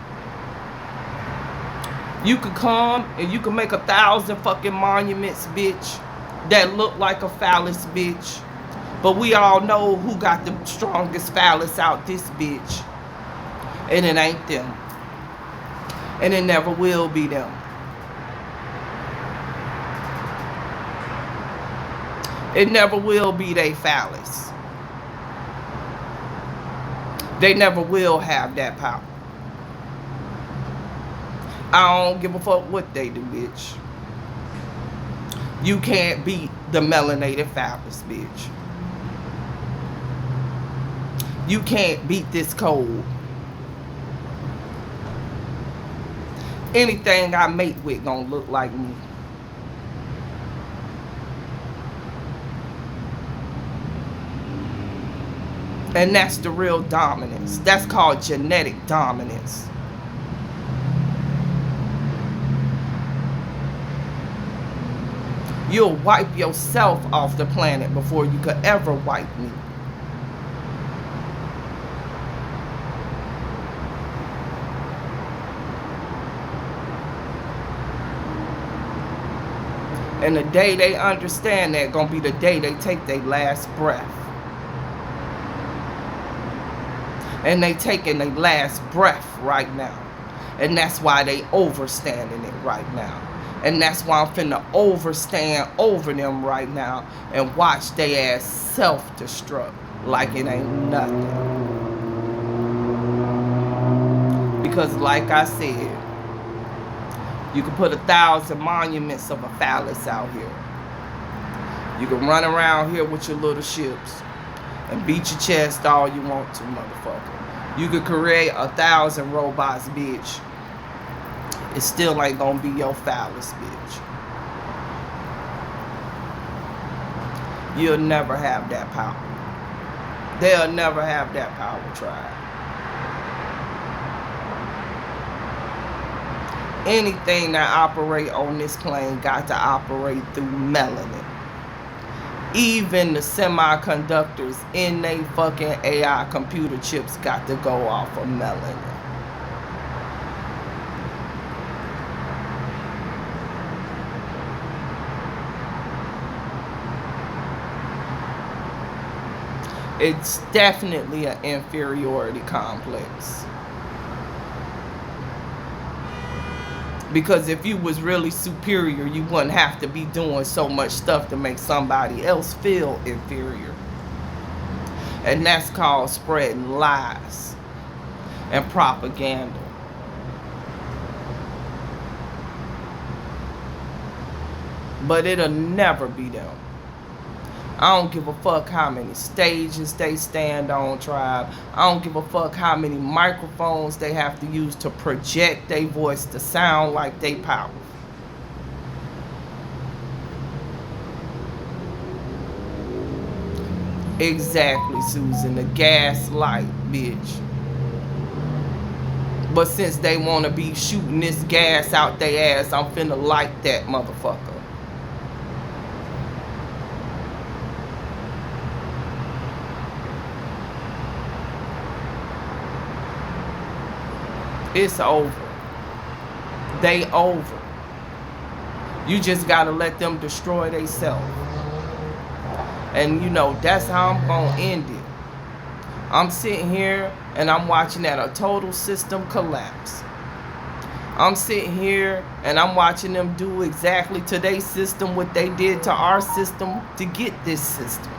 You could come and you can make 1,000 fucking monuments, bitch, that look like a phallus, bitch. But we all know who got the strongest phallus out this bitch. And it ain't them. And it never will be them. It never will be they phallus. They never will have that power. I don't give a fuck what they do, bitch. You can't beat the melanated phallus, bitch. You can't beat this code. Anything I mate with gonna look like me. And that's the real dominance. That's called genetic dominance. You'll wipe yourself off the planet before you could ever wipe me. And the day they understand that gonna be the day they take their last breath. And they taking their last breath right now. And that's why they overstanding it right now. And that's why I'm finna overstand over them right now and watch they ass self-destruct like it ain't nothing. Because like I said, you can put 1,000 monuments of a phallus out here. You can run around here with your little ships and beat your chest all you want to, motherfucker. You could create 1,000 robots, bitch. It still ain't gonna be your phallus, bitch. You'll never have that power. They'll never have that power, tribe. Anything that operate on this plane got to operate through melanin. Even the semiconductors in they fucking AI computer chips got to go off of melanin. It's definitely an inferiority complex. Because if you was really superior, you wouldn't have to be doing so much stuff to make somebody else feel inferior. And that's called spreading lies and propaganda. But it'll never be them. I don't give a fuck how many stages they stand on, tribe. I don't give a fuck how many microphones they have to use to project their voice to sound like they powerful. Exactly, Susan. The gaslight, bitch. But since they want to be shooting this gas out their ass, I'm finna light that motherfucker. It's over. They over. You just gotta let them destroy themselves. And you know, that's how I'm gonna end it. I'm sitting here and I'm watching that a total system collapse. I'm sitting here and I'm watching them do exactly to their system what they did to our system to get this system.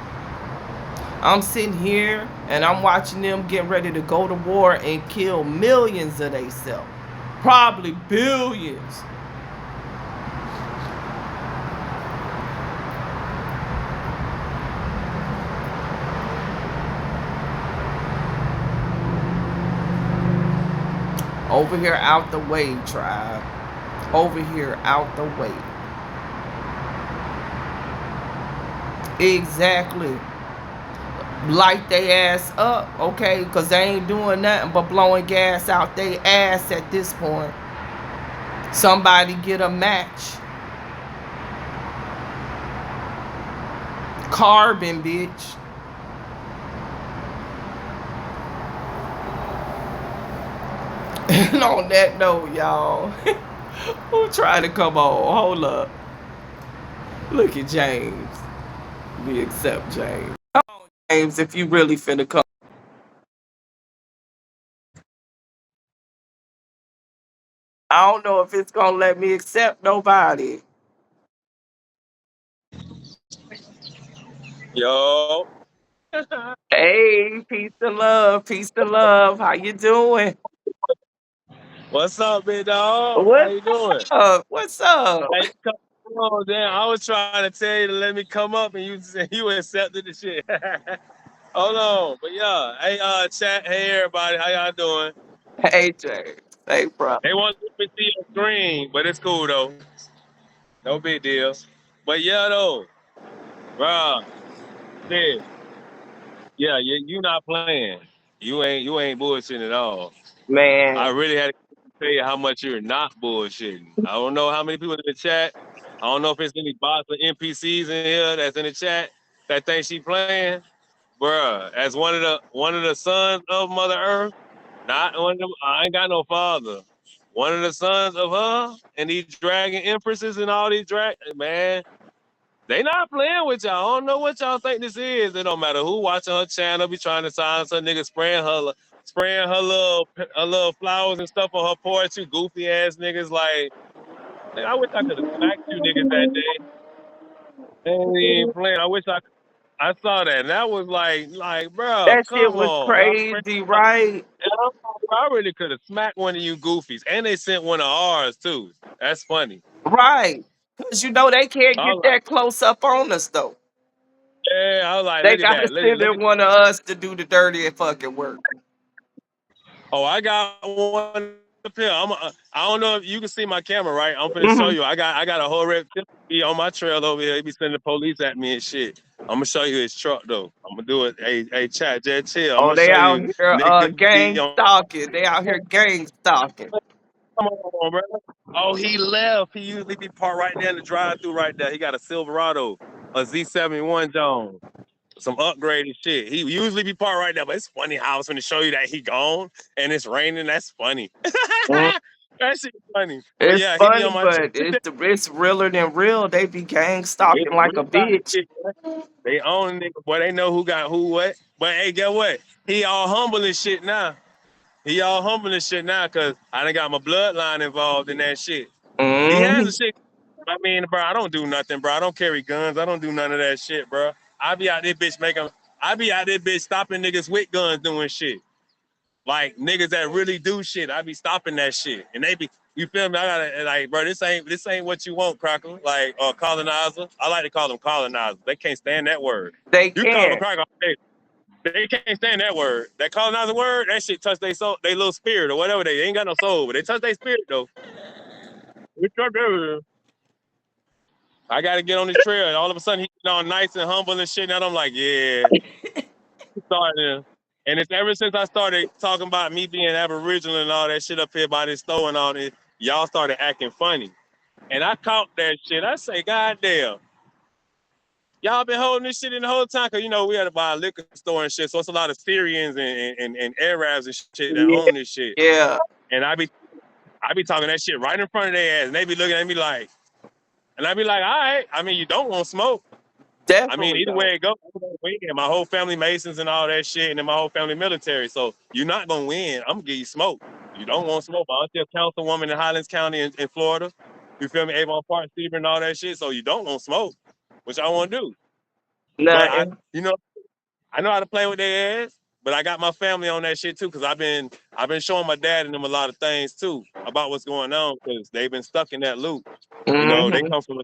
I'm sitting here and I'm watching them get ready to go to war and kill millions of themselves. Probably billions. Over here out the way, tribe. Over here out the way. Exactly. Light they ass up, okay? Because they ain't doing nothing but blowing gas out they ass at this point. Somebody get a match. Carbon, bitch. And on that note, y'all, who trying to come on? Hold up. Look at James. We accept James. Come on, James, if you really finna come. I don't know if it's gonna let me accept nobody. Yo, Hey, peace and love, peace and love. How you doing? what's up, big dog? How What's you doing? up? What's up? Hey, come on, damn! I was trying to tell you to let me come up, and you said you accepted the shit. Hold on. But yeah. Hey, chat. Hey, everybody. How y'all doing? Hey, James. Hey, bro. They want to see your screen, but it's cool though. No big deal. But yeah, though, bro. Yeah, yeah, you not playing. You ain't bullshitting at all. I Man, really had to tell you how much you're not bullshitting. I don't know how many people in the chat. I don't know if it's any bots or NPCs in here that's in the chat that think she playing. Bruh, as one of the sons of Mother Earth, not one of them, I ain't got no father. One of the sons of her and these dragon empresses and all these man, they not playing with y'all. I don't know what y'all think this is. It don't matter who watching her channel, be trying to silence her nigga, spraying her little flowers and stuff on her porch. You goofy ass niggas. Like, I wish I could have smacked you niggas that day. They ain't even playing. I saw that. And that was like, bro, that shit come was on. Y'all spraying crazy, right? I really could have smacked one of you goofies. And they sent one of ours too. That's funny. Right. Because they can't I get was like, that close up on us, though. yeah, I was like, They look at got to that. send Look in at one of us to do the dirty fucking work. Oh, I got one up here. I don't know if you can see my camera, right? I'm gonna show Hmm. you. I got a whole red on my trail over here. He be sending the police at me and shit. I'm gonna show you his truck though. I'm gonna do it. Hey, chat, just chill. I'm Oh, gonna they show out you here niggas be gang on. stalking. They out here gang stalking. Come on, bro. Oh, he left. He usually be parked right there in the drive-through right there. He got a Silverado, a Z71 Jones, some upgraded shit. He usually be parked right there, but it's funny how I was gonna show you that he gone and it's raining. That's funny. Mm. That shit funny. But It's yeah, he be funny, on my but it's realer than real. They be gang stalking like a bitch. They own nigga, boy. They know who got who what. But hey, get what? He all humble and shit now. He all humble and shit now because I done got my bloodline involved in that shit. He has a Hmm. shit. I mean, bro, I don't do nothing, bro. I don't carry guns. I don't do none of that shit, bro. I be out there bitch stopping niggas with guns doing shit. Like niggas that really do shit. I be stopping that shit. And they be, you feel me? I gotta like, bro, this ain't what you want, Cracker. Like colonizer. I like to call them colonizers. They can't stand that word. They You call them a can. cracker, they can't stand that word. That colonizer word, that shit touch their soul, they little spirit or whatever. They ain't got no soul, but they touch their spirit though. We touch everything. I got to get on the trail. And all of a sudden, he's all nice and humble and shit. And I'm like, yeah, starting. And it's ever since I started talking about me being Aboriginal and all that shit up here by this store and all this, y'all started acting funny. And I caught that shit. I say, God damn, y'all been holding this shit in the whole time. Cause we had to buy a liquor store and shit. So it's a lot of Syrians and Arabs and shit that Yeah, own this shit. yeah, And I be talking that shit right in front of their ass. And they be looking at me like, and I be like, all right. I mean, you don't want smoke. I mean, definitely either don't. way it goes, my whole family Masons and all that shit, and then my whole family military. So you're not gonna win. I'm gonna give you smoke. You don't want smoke. I'm still a councilwoman in Highlands County in Florida. You feel me? Avon Park, Stephen, and all that shit. So you don't want smoke, which I want to do. But Nothing. I know how to play with their ass. But I got my family on that shit too, because I've been showing my dad and them a lot of things too about what's going on, because they've been stuck in that loop. They Hmm. come from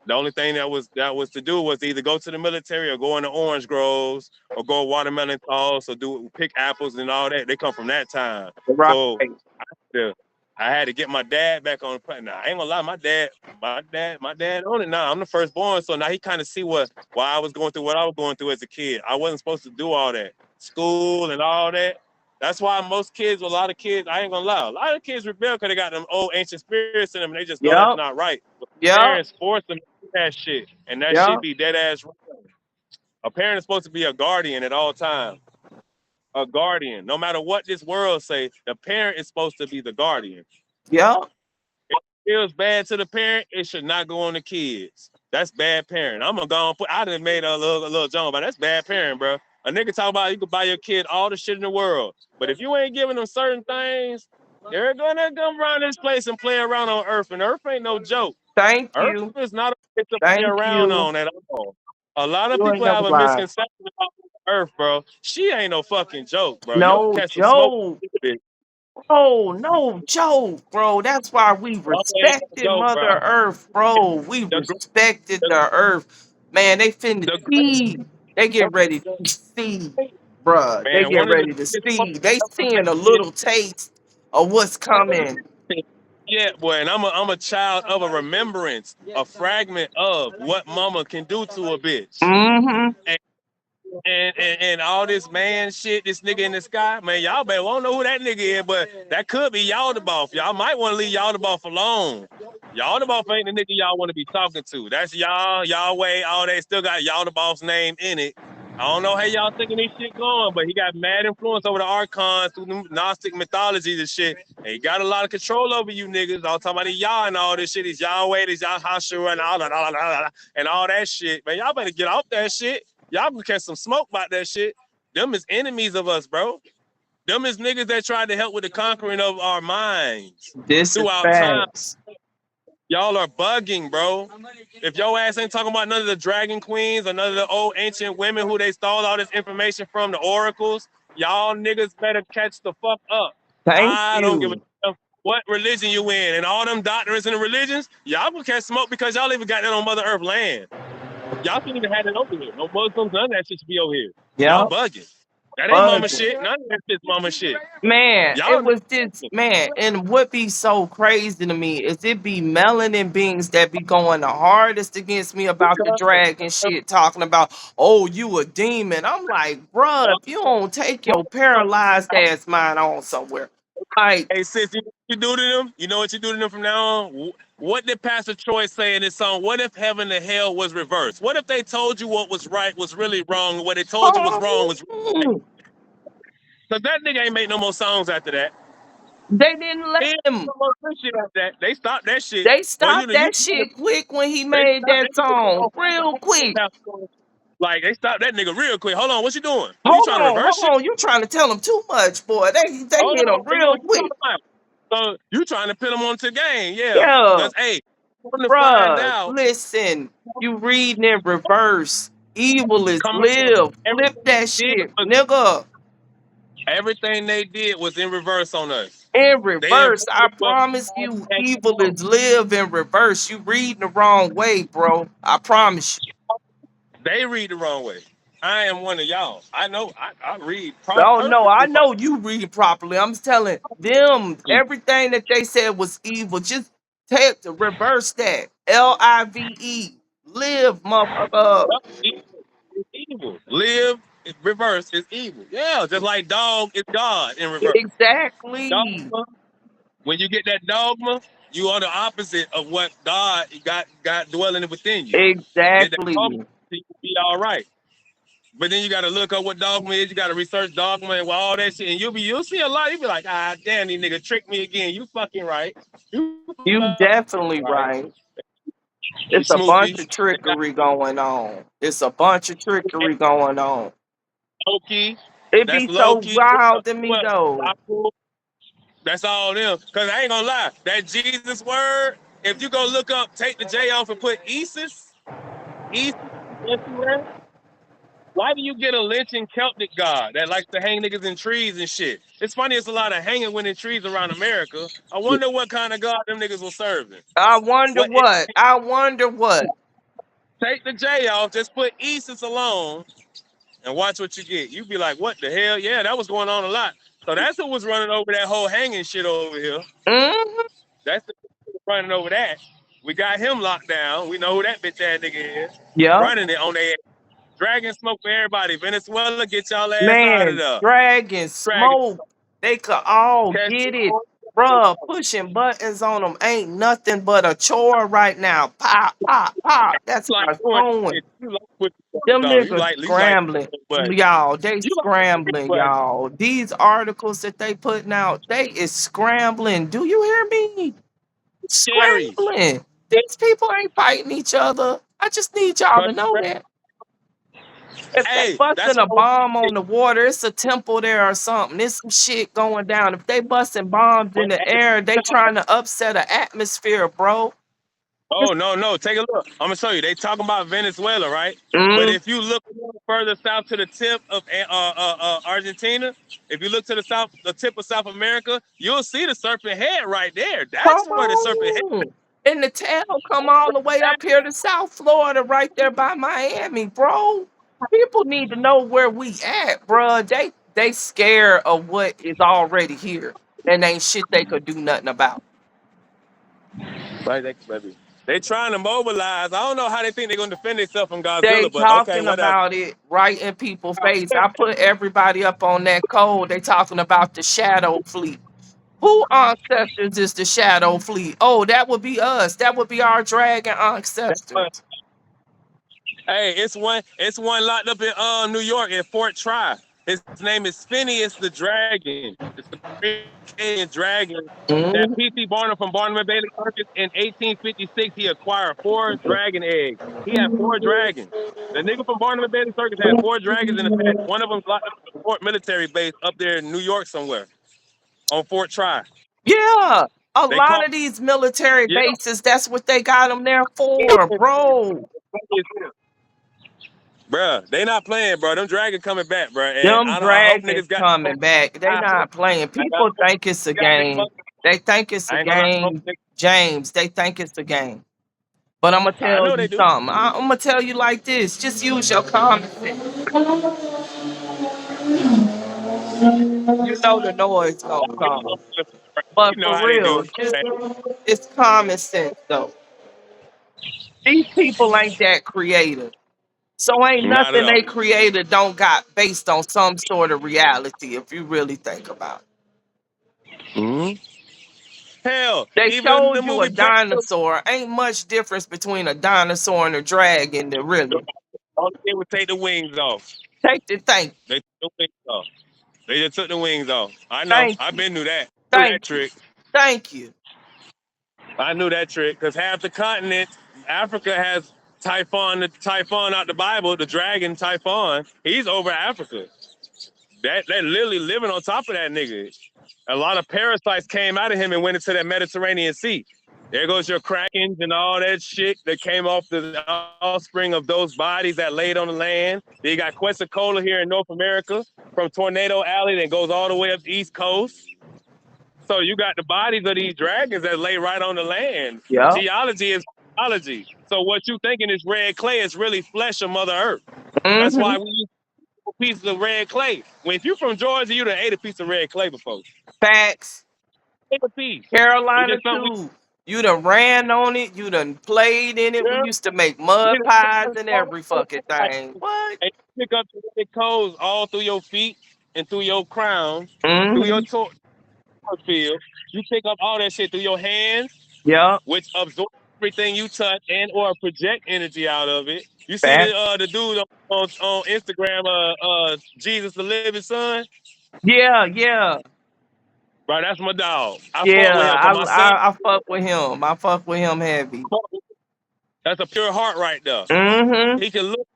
the only thing that was to do was either go to the military or go into orange groves or go watermelon toss or pick apples and all that. They come from that time. Right. So yeah, I had to get my dad back on the planet. Now I ain't gonna lie, my dad on it now. I'm the firstborn, so now he kind of see why I was going through what I was going through as a kid. I wasn't supposed to do all that school and all that. That's why a lot of kids, I ain't gonna lie, a lot of kids rebel because they got them old ancient spirits in them and they just know that's Yep. not right. Yep. Parents force them to do that shit, and that shit Yep. be dead ass wrong. A parent is supposed to be a guardian at all times. A guardian, no matter what this world say, the parent is supposed to be the guardian. Yep. If it feels bad to the parent, it should not go on the kids. That's bad parent. I'm gonna go and I done made a little joke, but that's bad parent, bro. A nigga talk about you could buy your kid all the shit in the world, but if you ain't giving them certain things, they're gonna come around this place and play around on Earth, and Earth ain't no joke. Thank Earth you. is not a place to play Thank around you. on at all. A lot of You ain't people never have a lied. misconception about Earth, bro. She ain't no fucking joke, bro. You'll No catch some smoke. joke. Oh, no joke, bro. That's why we Ain't no respected joke, bro. Mother Earth, bro. We The, respected the, the Earth. Man, they finna the, feed. They get ready to see, bruh. They Man, get one of the ready to biggest see. They motherfuckers seeing a little taste of what's coming. yeah, boy, and I'm a child of a remembrance, a fragment of what mama can do to a bitch. Mm-hmm. And all this man shit, this nigga in the sky, man, y'all better won't know who that nigga is, but that could be y'all the boss. Y'all might want to leave y'all the boss alone. Y'all the boss ain't the nigga y'all want to be talking to. That's y'all way, all that still got y'all the boss name in it. I don't know how y'all thinking this shit going, but he got mad influence over the archons through the Gnostic mythologies and shit. And he got a lot of control over you niggas. I'm talking about the y'all and all this shit. He's Yahweh, this Yahashua and all that shit. Man, y'all better get off that shit. Y'all can catch some smoke about that shit. Them is enemies of us, bro. Them is niggas that tried to help with the conquering of our minds This is throughout time. facts. Y'all are bugging, bro. If your ass ain't talking about none of the dragon queens or none of the old ancient women who they stole all this information from, the oracles, y'all niggas better catch the fuck up. Thank I don't give a you. damn what religion you in. And all them doctrines and the religions, y'all gonna catch smoke because y'all even got that on Mother Earth land. Y'all can't even have it over here. No Muslims, none of that shit should be over here. Y'all Yep. bugging. That ain't mama Bugging. shit. None of that shit's mama shit. Man, Y'all it was this man, and what be so crazy to me is it be melanin beings that be going the hardest against me about the dragon shit, talking about, oh, you a demon. I'm like, bruh, if you don't take your paralyzed ass mind on somewhere, like, Hey, sis, you know what you do to them? You know what you do to them from now on? What did Pastor Troy say in his song? What if heaven and hell was reversed? What if they told you what was right was really wrong, and what they told you was wrong was right? oh, Because that nigga ain't make no more songs after that. they didn't let He ain't make him. no more good shit after that. They stopped that shit. They Well, you stopped know, you that shit quick when he they made stopped that that shit. song, real quick. Like, they stopped that nigga real quick. Hold on, what you doing? Are you Hold trying to on, reverse hold shit? on. You trying to tell them too much, boy. They Hold hit him on, you know real what you quick. talking about? So you trying to pin them onto the game, yeah. Yeah. Because, hey, come to find Bruh, out, listen, you reading in reverse. Evil is come live. Flip everything that they did shit, was nigga. everything they did was in reverse on us. In They reverse. I influenced what promise God you, had evil come. is live in reverse. You reading the wrong way, bro. I promise you. They read the wrong way. I am one of y'all. I know. I read Oh no, I perfectly fine. know you read properly. I'm telling them everything that they said was evil. Just take to reverse that. Live. Live, motherfucker. It's evil. Live in reverse is evil. Yeah, just like dog is God in reverse. Exactly. Dogma, when you get that dogma, you are the opposite of what God got dwelling within you. Get that dogma, Exactly. you can be all right. But then you got to look up what dogma is. You got to research dogma and all that shit, and you'll see a lot. You'll be like, ah, damn, these nigga tricked me again. You fucking right. You You fucking definitely right. right. You It's a bunch smoothies. of trickery going on. It's a bunch of trickery going on. Loki. It That's be so Loki. wild to me What? though. That's all them. Cause I ain't gonna lie, that Jesus word. If you go look up, take the J off and put Isis. Why do you get a lynching Celtic god that likes to hang niggas in trees and shit? It's funny, it's a lot of hanging when in trees around America. I wonder what kind of god them niggas was serving. I wonder What? what. I wonder what. Take the J off, just put Isis alone, and watch what you get. You be like, what the hell? Yeah, that was going on a lot. So that's who was running over that whole hanging shit over here. Hmm. That's the running over that. We got him locked down. We know who that bitch ass nigga is. Yep. Running it on their dragon smoke for everybody. Venezuela, get y'all ass out of Man, there. dragon Dragon smoke. They could all catch get it. Bruh, pushing buttons on them ain't nothing but a chore right now. Pop, pop, pop. That's like how it's doing going. it. You like with Them though. You niggas like scrambling. but Y'all, they you like scrambling, but y'all. These articles that they putting out, they is scrambling. Do you hear me? scary. Scrambling. These people ain't fighting each other. I just need y'all to But know that. If they hey, that's busting a what I want bomb to on the water, it's a temple there or something. There's some shit going down. If they busting bombs in the air, they trying to upset an atmosphere, bro. oh no, take a look. I'm gonna show you. They talking about Venezuela, right? But Mm. if you look a little further south to the tip of Argentina, if you look to the south, the tip of South America, you'll see the serpent head right there. That's Come where the serpent head on. And the tail come all the way up here to South Florida, right there by Miami, bro. People need to know where we at, bruh. They scared of what is already here, and ain't shit they could do nothing about. Right, baby. They trying to mobilize. I don't know how they think they're gonna defend themselves from They Godzilla, but okay, talking whatever. about it right in people's face. I put everybody up on that code. They talking about the shadow fleet. Who ancestors is the shadow fleet? Oh, that would be us. That would be our dragon ancestors. Hey, it's one locked up in New York at Fort Tri. His name is Phineas the Dragon. It's the Canadian dragon that Mm. P.T. Barnum from Barnum and Bailey Circus in 1856 he acquired 4 dragon eggs. He had 4 dragons. The nigga from Barnum and Bailey Circus had 4 dragons in the past. One of them locked up at the Fort Military Base up there in New York somewhere on Fort Tri. Yeah, a They lot call of these military yeah. bases, that's what they got them there for, bro. Bruh, they not playing, bro. Them dragons coming back, bruh. And Them I hope dragons niggas got. coming back. They not playing. I got People think it's a got this game. fucking. They think it's a I ain't gonna lie, game, James. They think it's a game. But I'm gonna I tell know you they do. something. I'm gonna tell you like this. Just use your common sense. You know the noise gonna come. But You know for how they real, do. just it's common sense though. These people ain't that creative. So ain't Not at nothing all. they created don't got based on some sort of reality if you really think about it. Mm-hmm. Hell, They even showed the you a movie Predator. dinosaur. Ain't much difference between a dinosaur and a dragon, that really. All they did was take the wings off. Take the thank They took the wings off. They just took the wings off. I know. thank I've you. been knew that. Knew that Thank you. trick. Thank you. I knew that trick because half the continent, Africa has Typhon out the Bible, the dragon Typhon. He's over Africa. That literally living on top of that nigga. A lot of parasites came out of him and went into that Mediterranean Sea. There goes your krakens and all that shit that came off the offspring of those bodies that laid on the land. Then you got Quetzalcoatl here in North America from Tornado Alley that goes all the way up the East Coast. So you got the bodies of these dragons that lay right on the land. Yeah. Geology is biology. So what you thinking is red clay is really flesh of Mother Earth. That's Mm-hmm. why we use pieces of red clay. When if you're from Georgia, you done ate a piece of red clay before. Facts. Take a piece. Carolina It's just something too. You done ran on it. You done played in it. We yeah. used to make mud You pies and every fucking thing. What? and you pick up the red coals all through your feet and through your crown, through your Mm-hmm. field. You pick up all that shit through your hands, Yeah. which absorb everything you touch and or project energy out of it. You see Facts. the dude on Instagram, Jesus the Living Son, Yeah. Yeah. bro. That's my dog. I Yeah. fuck with him because my son. I fuck with him. I fuck with him heavy. That's a pure heart right there. Mm-hmm. He can look.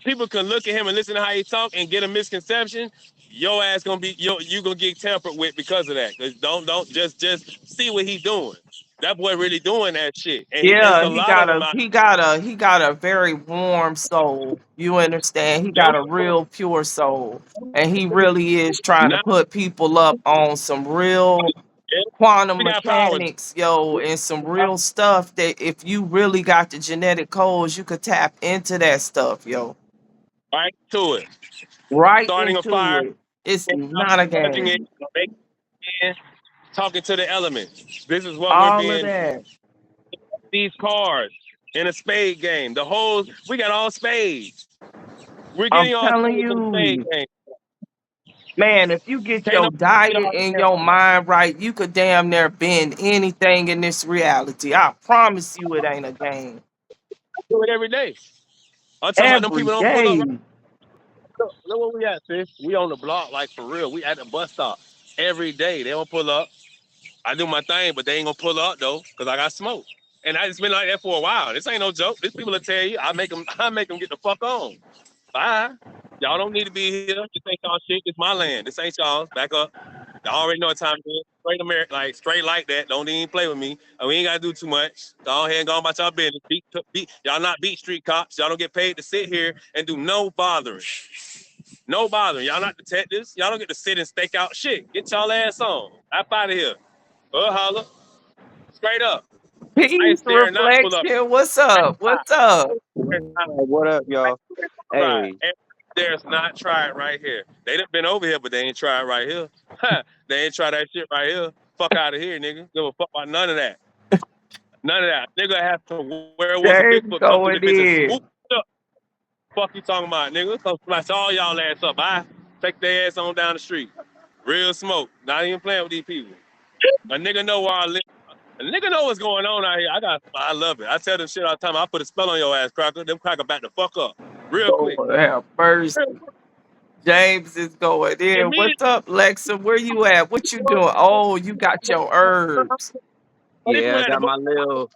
People can look at him and listen to how he talk and get a misconception. Your ass gonna be you gonna get tampered with because of that. Cause don't just see what he's doing. That boy really doing that shit, and it's Yeah, a lot of them out. he got a very warm soul. You understand? He got a real pure soul. And he really is trying to Now, put people up on some real yeah, quantum we got power mechanics, yo, and some real stuff that if you really got the genetic codes, you could tap into that stuff, yo. right to it. Right Starting a into fire, it. It's not a touching it, game. making it, talking to the elements. This is what we're All of being. that. These cards in a spade game. The whole we got all spades. We're I'm getting all telling spades in the spade you. game. Man, if you get Can't your nobody get diet all and that. your mind right, you could damn near bend anything in this reality. I promise you it ain't a game. Do it every day. I'm talking about them Every people don't pull up. day. Right? Look where we at, sis. We on the block, like for real. We at the bus stop every day. They don't pull up. I do my thing, but they ain't gonna pull up though, cause I got smoke. And I just been like that for a while. This ain't no joke. These people will tell you. I make them get the fuck on. Bye. Y'all don't need to be here. This ain't y'all shit. It's my land. This ain't y'all's. Back up. Y'all already know what time it is. Straight America, like straight like that. Don't even play with me. We ain't gotta do too much. Go ahead and go on about y'all business. Y'all not beat street cops. Y'all don't get paid to sit here and do no bothering. No bothering. Y'all not detectives. Y'all don't get to sit and stake out shit. Get y'all ass on. Up out of here. Holla. Straight up. Peace dare not pull up. reflection. What's up? What's up? What up, y'all? Try Hey, it. Dares not try it right here. They done been over here, but they ain't try it right here. They ain't try that shit right here. Fuck out of here, nigga. Give a fuck about none of that. None of that. Nigga have to where was a James Bigfoot come through going the bitch and in. swoop up. Fuck you talking about, nigga? Come smash all y'all ass up. I take their ass on down the street. Real smoke. Not even playing with these people. A nigga know where I live. A nigga know what's going on out here. I love it. I tell them shit all the time. I put a spell on your ass, cracker. Them cracker back the fuck up. Real quick. Lord have mercy. James is going in. And me, What's up, Lexa? Where you at? What you doing? Oh, you got your herbs. this yeah, I man got my little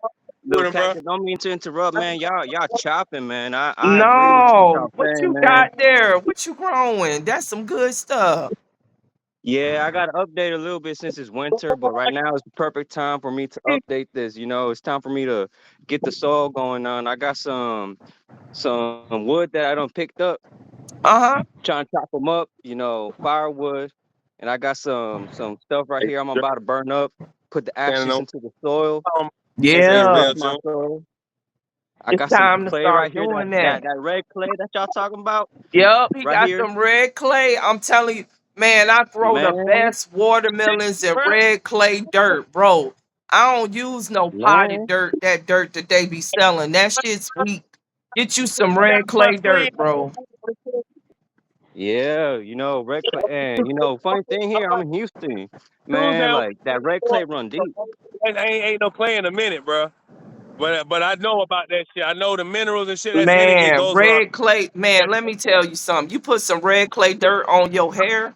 bro. cactus. Don't mean to interrupt, man. Y'all chopping, man. I agree with what No, y'all what saying, you man. got there? What you growing? That's some good stuff. Yeah, I got to update a little bit since it's winter, but right now is the perfect time for me to update this. You know, it's time for me to get the soil going on. I got some wood that I done picked up, Uh-huh. trying to chop them up. You know, firewood, and I got some stuff right here. I'm about to burn up, put the ashes into the soil. Yeah. Bless my soul. I It's got some time to clay start right here. doing That that. red clay that y'all talking about Yep, he right got here, some red clay. I'm telling you, man, I throw the man. best watermelons in red clay dirt, bro. I don't use no potted Man, dirt, that dirt that they be selling. That shit's weak. Get you some red clay dirt, bro. yeah, you know red clay. And you know, funny thing here, I'm in Houston, man. Like that red clay run deep. Ain't no clay in a minute, bro. But I know about that shit. I know the minerals and shit that's in it. It Man, goes around. red clay, man, let me tell you something. You put some red clay dirt on your hair,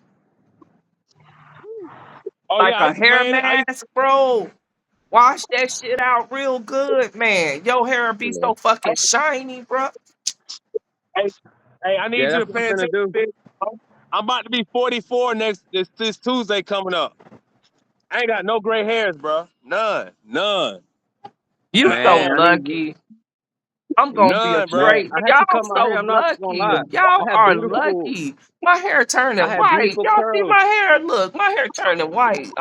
Oh like yeah, I a used to hair play in it. mask, bro. Wash that shit out real good, man. Your hair be Yeah, so fucking shiny, bro. Hey, I need yeah, you to that's what pay I'm gonna attention. do. I'm about to be 44 this Tuesday coming up. I ain't got no gray hairs, bro. None. You so Man, I need lucky. I'm gonna be a None, bro. man. straight. I had to Y'all cut my hair. so I'm not gonna lucky. lie. Y'all are lucky. My hair turning I have white. beautiful Y'all see curls. my hair? Look, my hair turning white.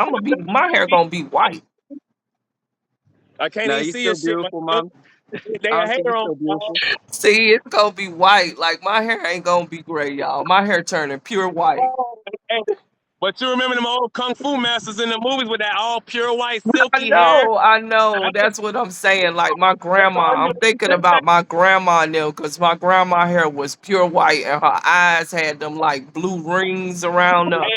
My hair gonna be white. I can't Now even you see your still shit. beautiful, mom. They got Honestly, you hair on. still beautiful. See, it's gonna be white. Like my hair ain't gonna be gray, y'all. My hair turning pure white. Hey, but you remember them old kung fu masters in the movies with that all pure white silky hair? I know. That's what I'm saying. Like my grandma, I'm thinking about my grandma now, because my grandma hair was pure white and her eyes had them like blue rings around them.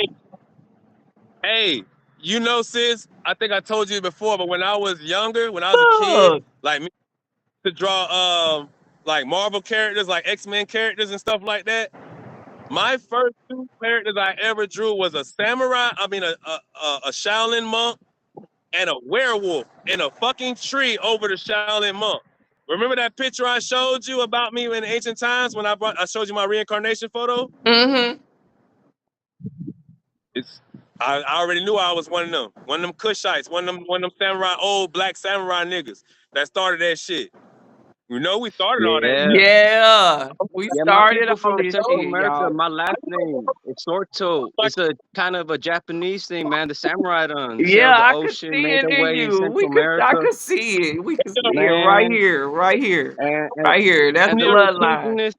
Hey, you know, sis, I think I told you before, but when I was younger, when I was a kid, Look, like me to draw like Marvel characters, like X-Men characters and stuff like that. My first two characters I ever drew was a samurai, a Shaolin monk, and a werewolf in a fucking tree over the Shaolin monk. Remember that picture I showed you about me in ancient times when I showed you my reincarnation photo? mm-hmm. I already knew I was one of them Kushites, one of them samurai, old black samurai niggas that started that shit. You know, we started all that Yeah. shit. Yeah, we Yeah, my started people all from this Central shit, America, y'all. my last name is Sorto. It's a kind of a Japanese thing, man. The samurai done Yeah, sailed the I could ocean, see made it their in way in you. Central I America, could see it. We could see it right man. here, right here, And right here. That's and the little bloodline. kinkiness,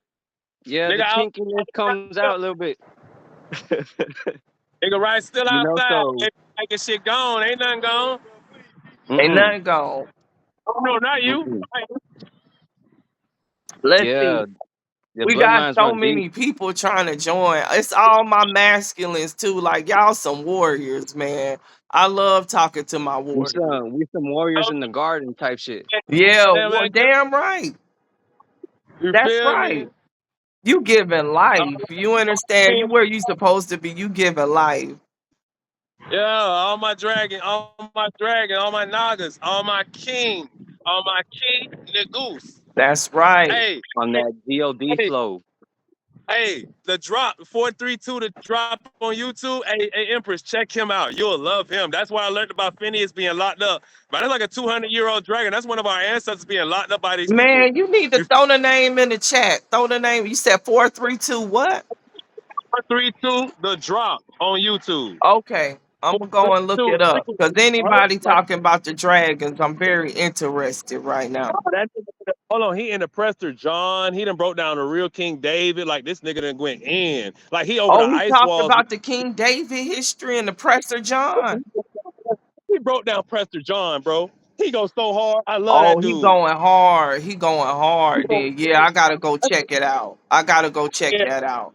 yeah, the Nigga, kinkiness comes out a little bit. nigga, right still You know, outside. so Like this shit gone. Ain't nothing gone. Ain't mm-mm, nothing gone. Oh, no, not you. mm-mm. Let's see. Yeah, the We got bloodlines so run deep. many people trying to join. It's all my masculines too. Like y'all some warriors, man. I love talking to my warriors. We some warriors in the garden type shit. Yeah, Yeah, well, man, damn right. you That's feel me? right. You giving life. You understand? You where you supposed to be. You giving life. Yeah, all my dragon, all my nagas, all my king, the goose. That's right. Hey, On that DOD hey, flow. hey, the drop 432, the drop on YouTube. Hey, Empress, check him out. You'll love him. That's why I learned about Phineas being locked up. But that's like a 200-year-old dragon. That's one of our ancestors being locked up by these people. Man, you need to You throw the name in the chat. Throw the name. You said 432 what? 432, the drop on YouTube. Okay. I'm gonna go and look it up because anybody talking about the dragons, I'm very interested right now. Hold on, he in the Prester John. He done broke down the real King David. Like this nigga done went in. Like he over the Oh, he ice talked walls. about the King David history and the Presser John. He broke down Prester John, bro. He goes so hard. I love Oh, that he dude. going hard. He going hard. Then yeah, I gotta go check it out. I gotta go check Yeah, that out.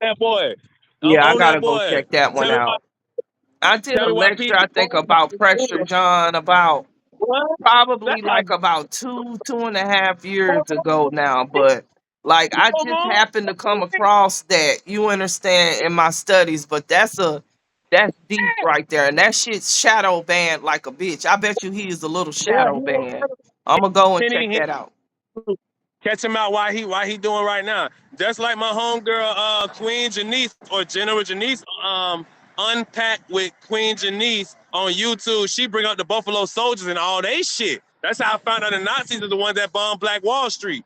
that boy. Yeah, I On gotta that go boy. check that one out. I did Tell a me why lecture, people. I think, about Pressure John about What? probably That like about 2.5 years ago now. But like I come just on. happened to come across that, you understand, in my studies, but that's deep right there. And that shit's shadow banned like a bitch. I bet you he is a little Yeah, shadow banned. I'm gonna go and check he, that out. catch him out why he doing right now. Just like my homegirl Queen Janice or General Janice unpack with Queen Janice on YouTube. She bring up the Buffalo Soldiers and all they shit. That's how I found out the Nazis are the ones that bombed Black Wall Street.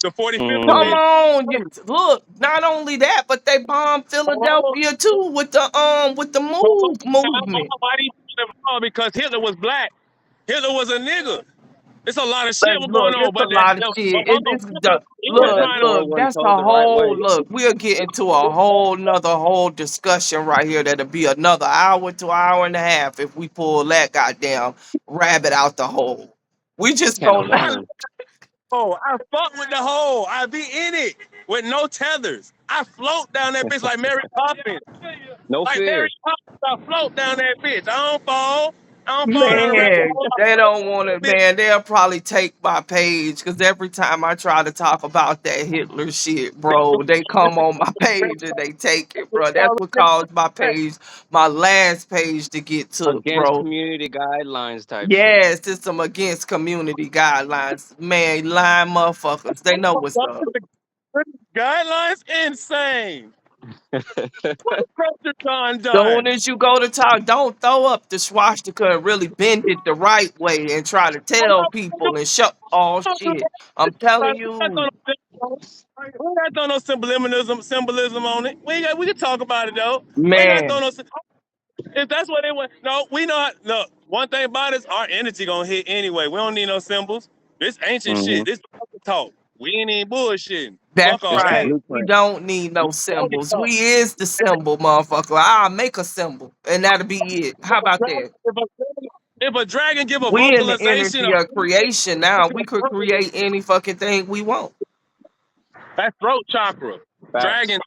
The 45th Come Mm. on, look. Not only that, but they bombed Philadelphia too with the move movement. Why do you because Hitler was black. Hitler was a nigga. It's a lot of shit But was going look, on, it's a but lot of but shit. hold on. This is the He was Yeah, that trying to story look. wasn't That's told a the right whole way. look. We'll get into a whole discussion right here. That'll be another hour to hour and a half if we pull that goddamn rabbit out the hole. We just Can of gonna worms. Oh, I fuck with the hole. I be in it with no tethers. I float down that bitch like Mary Poppins. No Like fear. Mary Poppins, I float down that bitch. I don't fall. I don't fall down the rabbit man. hole. I They float don't want down it, that bitch. man. They'll probably take my page because every time I try to talk about that Hitler shit, bro, they come on my page and they take it, bro. That's what caused my page, my last page, to get took, Against bro. community guidelines type shit. Yes, it's some against community guidelines. Man, lying motherfuckers. They know what's up. Guidelines insane. Pressure John Soon done. as you go to talk, don't throw up the swastika and really bend it the right way and try to tell people and show. Oh shit! I'm telling you, We ain't got to throw no symbolism on it. We can talk about it though. We ain't got to throw man. no. If that's what they want, no, we know. Look, one thing about it is our energy gonna hit anyway. We don't need no symbols. This ancient shit. Mm-hmm. This talk. We ain't even bullshitting. That's Fuck all It's the that. right. We blueprint. don't need no symbols. We is the symbol, motherfucker. I'll make a symbol, and that'll be it. How about that? If a dragon give a We in the vocalization energy of of creation now. We could create any fucking thing we want. that's throat chakra, Facts. dragon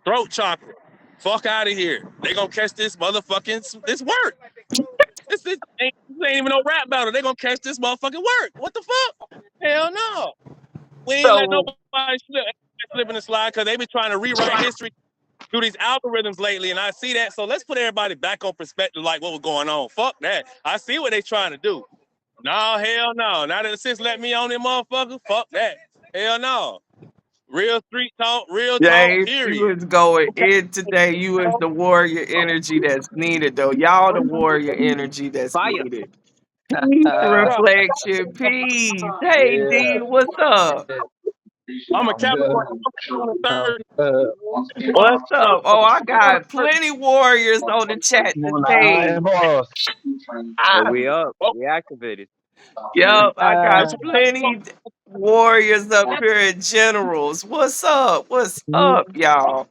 throat chakra. Fuck out of here. They gonna catch this motherfucking this work. This ain't even no rap battle. They gonna catch this motherfucking work. What the fuck? Hell no. We ain't let So nobody slip in the slide because they been trying to rewrite history through these algorithms lately, and I see that. So let's put everybody back on perspective, like what was going on. Fuck that. I see what they trying to do. No, hell no. Now that the sis let me on them motherfucker, fuck that. Hell no. Real street talk, real talk, James, you period. was going in today. You is the warrior energy that's needed, though. Y'all the warrior energy that's Fire. needed. Peace, reflection, peace. Hey, Yeah. D, what's up? I'm a Capricorn. Third. What's up? Oh, I got plenty warriors on the chat today. Yeah, we up. We activated. Yup, I got That's plenty warriors up here and generals. What's up? What's up, y'all?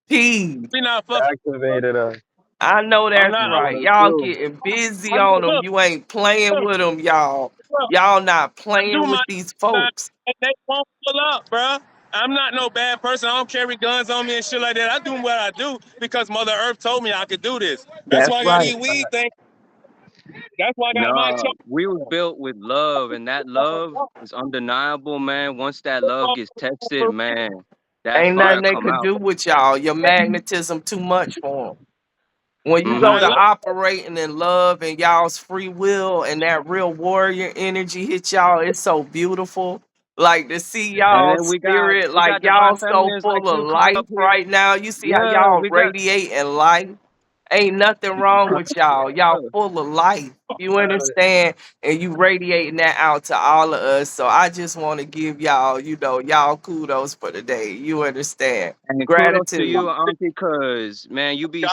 Peace. we not fucking. Activated us. I know I'm that's not. right. Y'all getting busy on them. You ain't playing with them, y'all. Y'all not playing do with my these folks. they won't pull up, bro. I'm not no bad person. I don't carry guns on me and shit like that. I do what I do because Mother Earth told me I could do this. That's That's why I got right. these weed things. That's why I got my No, we was built with love, and that love is undeniable, man. Once that love gets tested, man, that Ain't fire nothing they come could out. do with y'all. Your magnetism too much for them. When you go Mm-hmm. to operating in love and y'all's free will and that real warrior energy hit y'all, it's so beautiful. Like to see And y'all then spirit, we like got divine y'all so feminines like full of you coming life up here. right now. You see how Yeah, y'all we got radiating life. Ain't nothing wrong with y'all. Y'all full of life. You understand? And you radiating that out to all of us. So I just want to give y'all, y'all kudos for the day. You understand? And kudos to Gratitude. you, Auntie, cause man, you be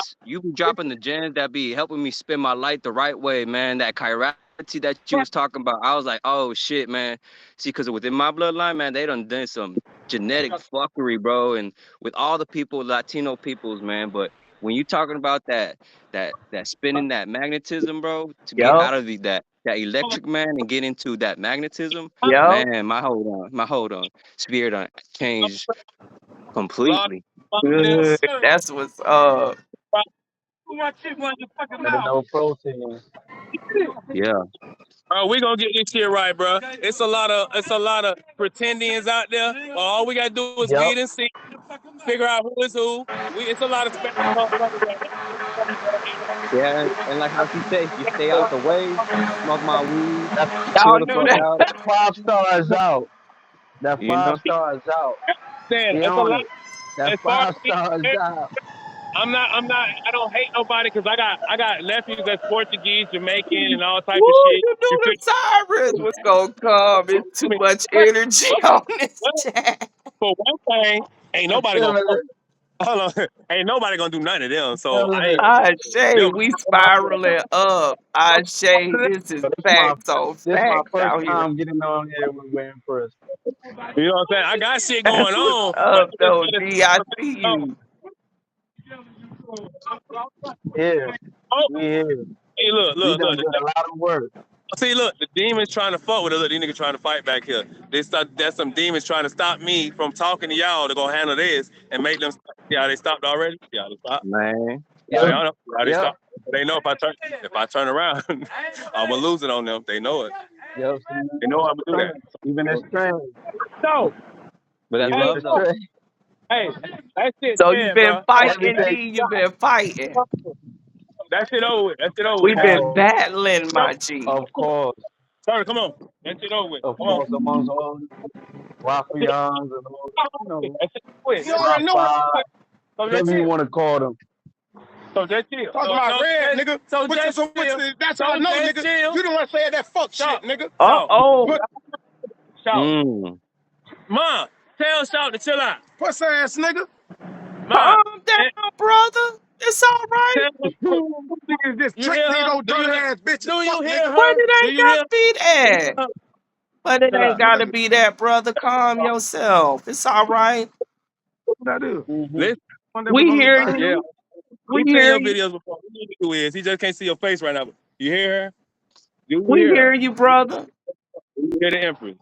dropping the gems that be helping me spend my life the right way, man. That chirality that you was talking about, I was like, oh shit, man. See, cause within my bloodline, man, they done some genetic fuckery, bro, and with all the people, Latino peoples, man. But when you talking about that spinning that magnetism, bro, to get Yep. out of that electric man and get into that magnetism, Yep. man, my hold on, spirit on changed Lord, completely. Good. That's what's No protein. Yeah. bro, we gonna get this shit right, bro. It's a lot of pretendians out there. All we gotta do is Yep. wait and see, figure out who is who. It's a lot of Yeah. And like how she say, you stay out the way, smoke my weed, That chill y'all the knew fuck that. out. that 5 star is out. That You know? 5 star is out. saying. Be It's a on lot. it. That As far as 5 star is out. I don't hate nobody because I got nephews that's Portuguese, Jamaican, and all type Woo, of shit. you knew You the feel sirens was gonna come. It's too me? much energy But, on this but chat. for one thing, ain't I'm nobody gonna feeling fuck. it. Hold on. Ain't nobody gonna do nothing to them. So Feeling I ain't it. Ashay, them. we spiraling up. Ashay, this is facts on This my facts first out here. time getting on here with Wayne First. You know what I'm saying? I got shit That's going what's on, but up, though, D. I see you. Yeah, oh, we here. hey, We look. done did a lot of work. See, look, the demons trying to fuck with us. Look, these niggas trying to fight back here. There's some demons trying to stop me from talking to y'all to go handle this and make them. See how they stopped already? See how they stopped? Man. Yeah, Yep. y'all know how they Yep. stopped. They know if I turn around, I'm gonna lose it on them. They know it. Yep. They know I'm gonna do that. Even the strain. So, But that's Even hey, the love though. strain. hey, that shit So you dead, been bro. fighting, Everything. D. You been fighting. That shit over with. That shit over We with, man. been Oh, battling, my G. of course. Sorry, come on. That shit over with. Of Come on. course, amongst all Rafians and all, That shit over with. Rafa, So whatever you chill. want to call them. So just chill. Talking about red, nigga. So That's chill. how I know, nigga. Chill. You the one saying that fuck shit, nigga. Uh-oh. Shout. Mm. Mom, tell Shout to chill out. Puss ass nigga. Mom, Calm down, brother. It's all right. tell Niggas just you trick hear these her? old dirty ass bitches. Do you Fuck, hear nigga. But her? it Do ain't you hear gotta be that. her? But it Chill ain't out. gotta be that, brother. Calm yourself. It's all right. What I do? Mm-hmm. Listen, One that was We on the hear thing. yeah. you. We He seen hear your you. videos before. Who is? He just can't see your face right now. You hear her? Do you We hear hear her? you, brother. Do you hear the Empress?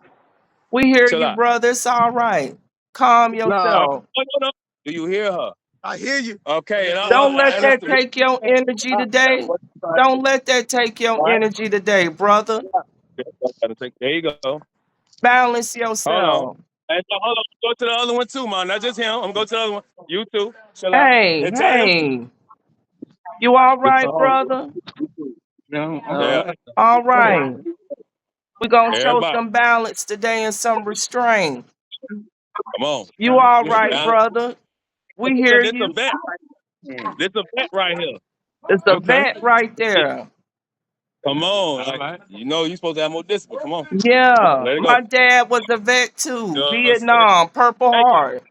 We hear Chill you, out. brother. It's all right. Calm Nah, yourself. No. Do you hear her? I hear you. Okay. Don't let And that take your energy today. Don't let that take your energy today, brother. There you go. Balance Hold on. yourself. And so, hold on. Go to the other one too, man. Not just him. I'm gonna go to the other one. You too. Chill out. Hey, And tell him. hey. You all right, Oh, brother? yeah. All right. We're going to show Everybody, some balance today and some restraint. come on. You all This right, brother? We hear a you. vet. This a vet right here. It's a Okay. vet right there. Come on. Like, you know you're supposed to have more discipline. Come on. Yeah. Let it go. My dad was a vet too. You know what I'm saying? Vietnam, Purple Hey, Heart.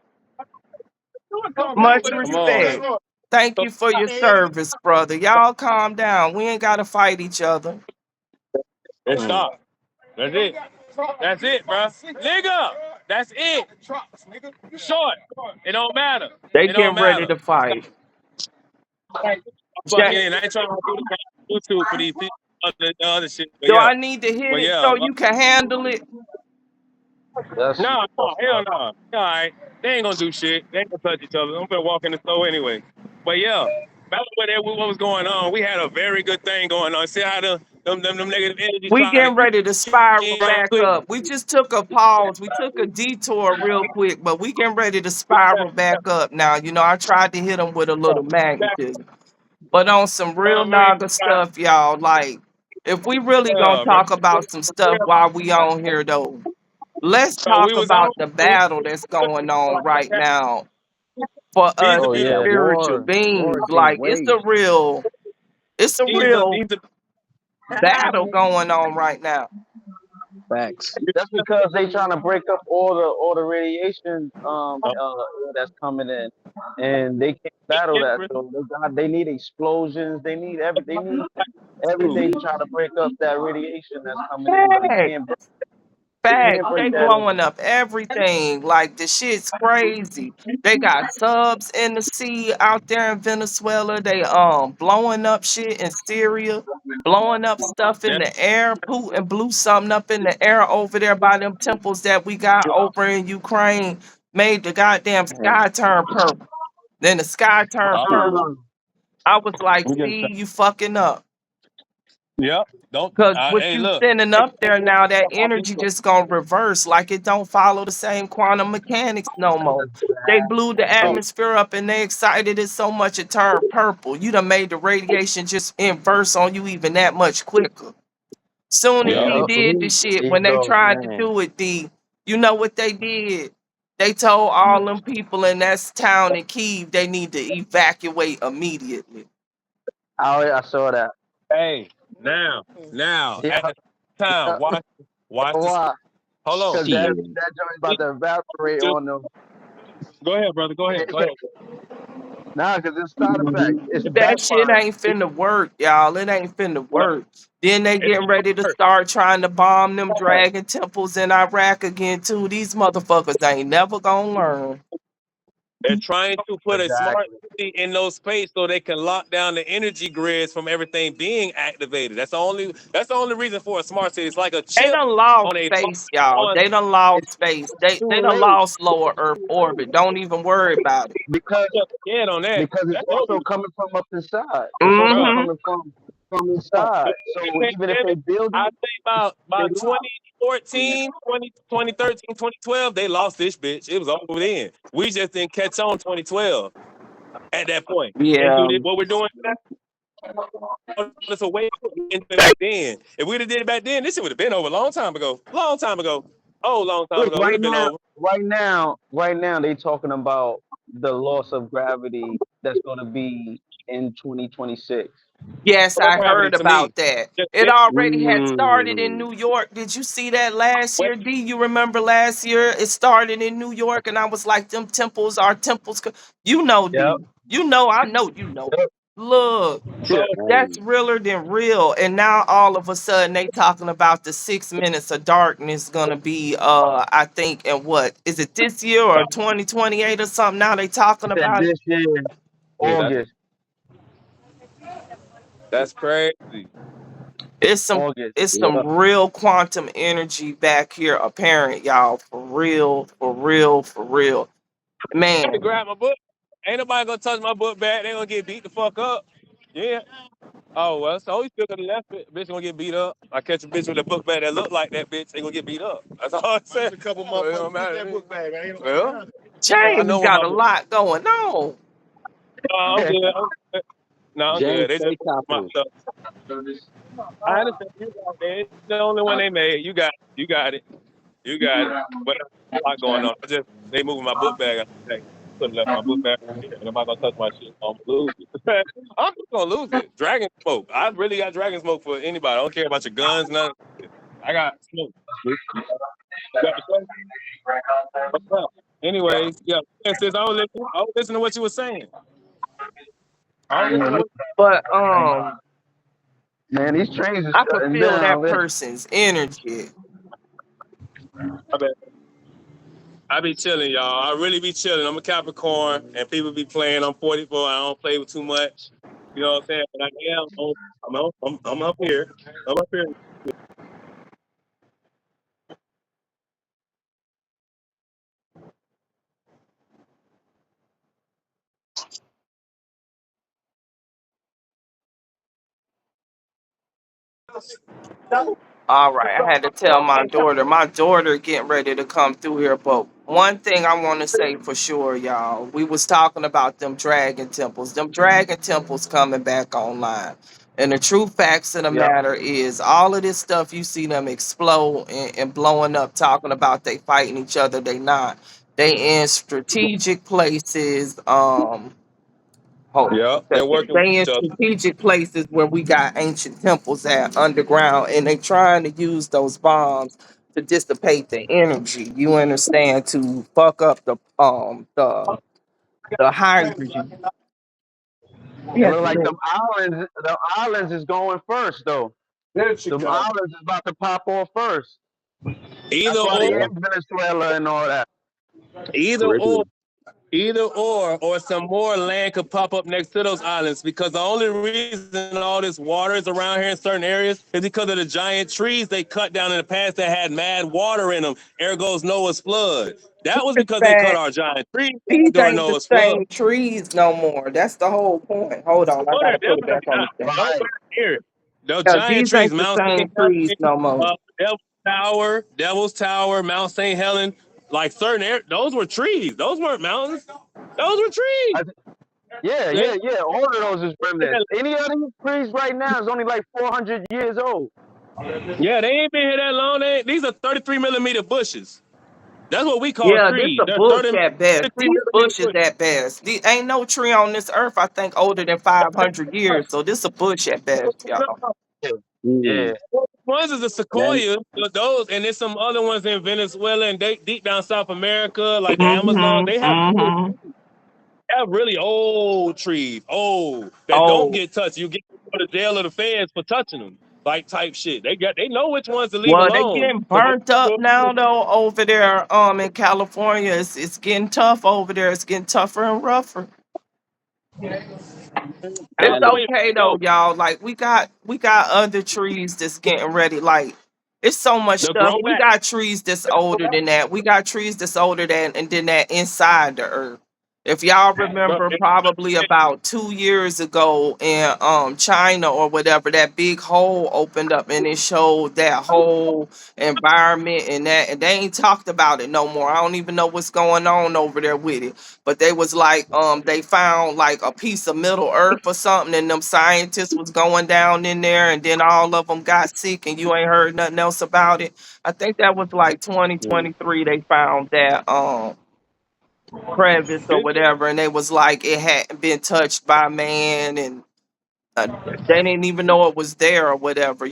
Much come respect. on. Thank you for your service, brother. Y'all calm down. We ain't got to fight each other. And stop. That's it. That's it, bro. Nigga, that's it. Short. It don't matter. They It don't getting ready matter. to fight. Fucking in. I ain't trying to do the YouTube for these people. The other shit. But Do yeah. I need to hit But it yeah. so you can handle it? That's No, hell no. All right. They ain't gonna do shit. They ain't gonna touch each other. I'm gonna walk in the store anyway. But yeah, back what was going on, we had a very good thing going on. See how them negative energies We trying getting to ready to spiral get right back quick. up. We just took a pause. We took a detour real quick, but we getting ready to spiral back up now. You know, I tried to hit them with a little magnetism, but on some real Naga stuff, y'all. Like, if we really gonna Yeah, bro. talk about some stuff while we on here, though, let's So we talk was on. about the battle that's going on right now for These us are Oh people. yeah, spiritual War beings. can't Like, it's wait. a real, it's a real. These are battle going on right now. Facts. That's because they trying to break up all the radiation that's coming in, and they can't battle that. So they need explosions. They need everything to try to break up that radiation that's coming in, but Facts. they Facts. can't break They that. blowing up everything. Like the shit's crazy. They got subs in the sea out there in Venezuela. They blowing up shit in Syria, blowing up stuff in Yeah. the air. Putin blew something up in the air over there by them temples that we got over in Ukraine. Made the goddamn sky turn purple. Then the sky turned purple. I was like, We get see, you fucking up. Yep. Don't. Cause what Hey, you look. sending up there now, that energy just gonna reverse. Like it don't follow the same quantum mechanics no more. They blew the atmosphere up and they excited it so much it turned purple. You done made the radiation just inverse on you even that much quicker. Soon as Yep. we Yep. did the shit, There you when they go. tried to Man. do it, you know what they did? They told all them people in that town in Kyiv they need to evacuate immediately. I saw that. Hey. Now. Yeah. At the time, watch this. Why? Hold on. Because Shit. that joint's about to evaporate on them. Go ahead, brother. Go ahead. Go ahead. Nah, because it's side effects. It's That shit backfiring. ain't finna work, y'all. It ain't finna No, work. Then they it's getting ready to start trying to bomb them dragon temples in Iraq again too. These motherfuckers ain't never gonna learn. They're trying to put a smart Exactly. city in those space so they can lock down the energy grids from everything being activated. That's the only reason for a smart city. It's like a They chip done lost on a space, y'all. on They done lost space. They Too done late lost lower Earth orbit. Don't even worry about it. because head on that. it's That's also coming from up inside. It's also bro. Mm-hmm. coming from inside. So The even if they pandemic, build I it, think about they about lost. 2014, 2013, 2012, they lost this bitch. It was over then. We just didn't catch on 2012 at that point. And do Yeah. this, what we're doing now, it's a way back then. If we'd have did it back then, this shit would have been over a long time ago. Long time ago. Oh, long time Look, ago. It would have been over. right now, they talking about the loss of gravity that's going to be in 2026. Yes, No I gravity heard to me. about that. Just It already had started in Mm. New York. Did you see that last wait. year, D? You remember last year? It started in New York, and I was like, them temples are temples. You know, Yep. D. You know, I know you know. Yep. Look, So that's Hey. realer than real. And now all of a sudden they talking about the 6 minutes of darkness gonna be I think in what is it this year or 2028 or something? Now they talking Said about it. this year, yeah, August. that's crazy. It's some August. it's Yeah. some real quantum energy back here apparent, y'all. For real, for real, for real. To Man, grab my book. Ain't nobody gonna touch my book bag. They gonna get beat the fuck up. Yeah. Oh well, so he still could have left it. Bitch gonna get beat up. I catch a bitch with a book bag that look like that bitch. They gonna get beat up. That's all I'm saying. A couple motherfuckers well, that book bag. Well, I James know what got my a book. lot going on. I'm good. I'm good. No, I'm James, good. They just stay my topical. stuff. I understand. You got it. It's the only one they made. You got it. You got it. You got it. But there's a lot going on. They moving my book bag. Hey, could have left my book bag here. And I'm not gonna touch my shit. I'm gonna lose it. I'm just gonna lose it. Dragon smoke. I really got dragon smoke for anybody. I don't care about your guns, nothing. I got smoke. You got the smoke? What's up? Anyways, yeah. Sis, I was listening to what you were saying. I was listening to Mhm. what But Man, these trains are I could shutting feel down. that person's energy. I bet. I be chilling, y'all. I really be chilling. I'm a Capricorn, and people be playing. I'm 44. I don't play with too much. You know what I'm saying? But I am. I'm up here. I'm up here. All right, I had to tell my daughter. My daughter getting ready to come through here, but one thing I want to say for sure, y'all. We was talking about them dragon temples. Them dragon temples coming back online. And the true facts of the Yep. matter is all of this stuff you see them explode and blowing up, talking about they fighting each other. They not. They in strategic places. Hold Yeah, on. they're working with They in each other. strategic places where we got ancient temples at underground, and they trying to use those bombs to dissipate the energy. You understand? To fuck up the hydrogen. It Yes, look like sir. the islands is going first though. Them islands is about to pop off first. Either That's why they or, Yeah, in Venezuela and all that. either or, Caribbean. or some more land could pop up next to those islands because the only reason all this water is around here in certain areas is because of the giant trees they cut down in the past that had mad water in them. Ergo's Noah's flood. That was In because they cut fact, our giant trees these during ain't the Noah's flood. same trees no more. That's the whole point. Hold on, I No, they're gotta put it definitely back on not. the stand. Don't Right. hear it. The Yeah, giant these trees, ain't the Mount same St. trees no Helens, more. Devil's Tower, Mount St. Helen, like certain areas, those were trees. Those weren't mountains. Those were trees. I, yeah, They, yeah, yeah. All of those is remnants. Any of these trees right now is only like 400 years old. yeah, they ain't been here that long. These are 33 millimeter bushes. That's what we call Yeah, this trees. a They're bush 33 at best. These millimeter bushes bushes. at best. Ain't no tree on this earth, I think, older than 500 years. So this a bush at best, y'all. Yeah, yeah. Mm. Ones is the Man, sequoia, those, and there's some other ones in Venezuela and they deep down South America, like the Amazon. Mm-hmm. They Mm-hmm. have really old trees, old that don't Oh, get touched. You get to go to jail or the feds for touching them, like type shit. They know which ones to leave well, they alone. getting So burnt up now though over there in California. It's getting tough over there. It's getting tougher and rougher. It's man, okay though, y'all. Like we got other trees that's getting ready. Like it's so much the stuff. grown We back. got trees that's older than that. We got trees that's older than that inside the earth. If y'all Bro, remember, probably about 2 years ago in China or whatever, that big hole opened up and it showed that whole environment and they ain't talked about it no more. I don't even know what's going on over there with it. But they was like, they found like a piece of Middle Earth or something, and them scientists was going down in there, and then all of them got sick, and you ain't heard nothing else about it. I think that was like mm, 2023. They found that crevice or it- whatever, and they was like it hadn't been touched by man, and they didn't even know it was there or whatever.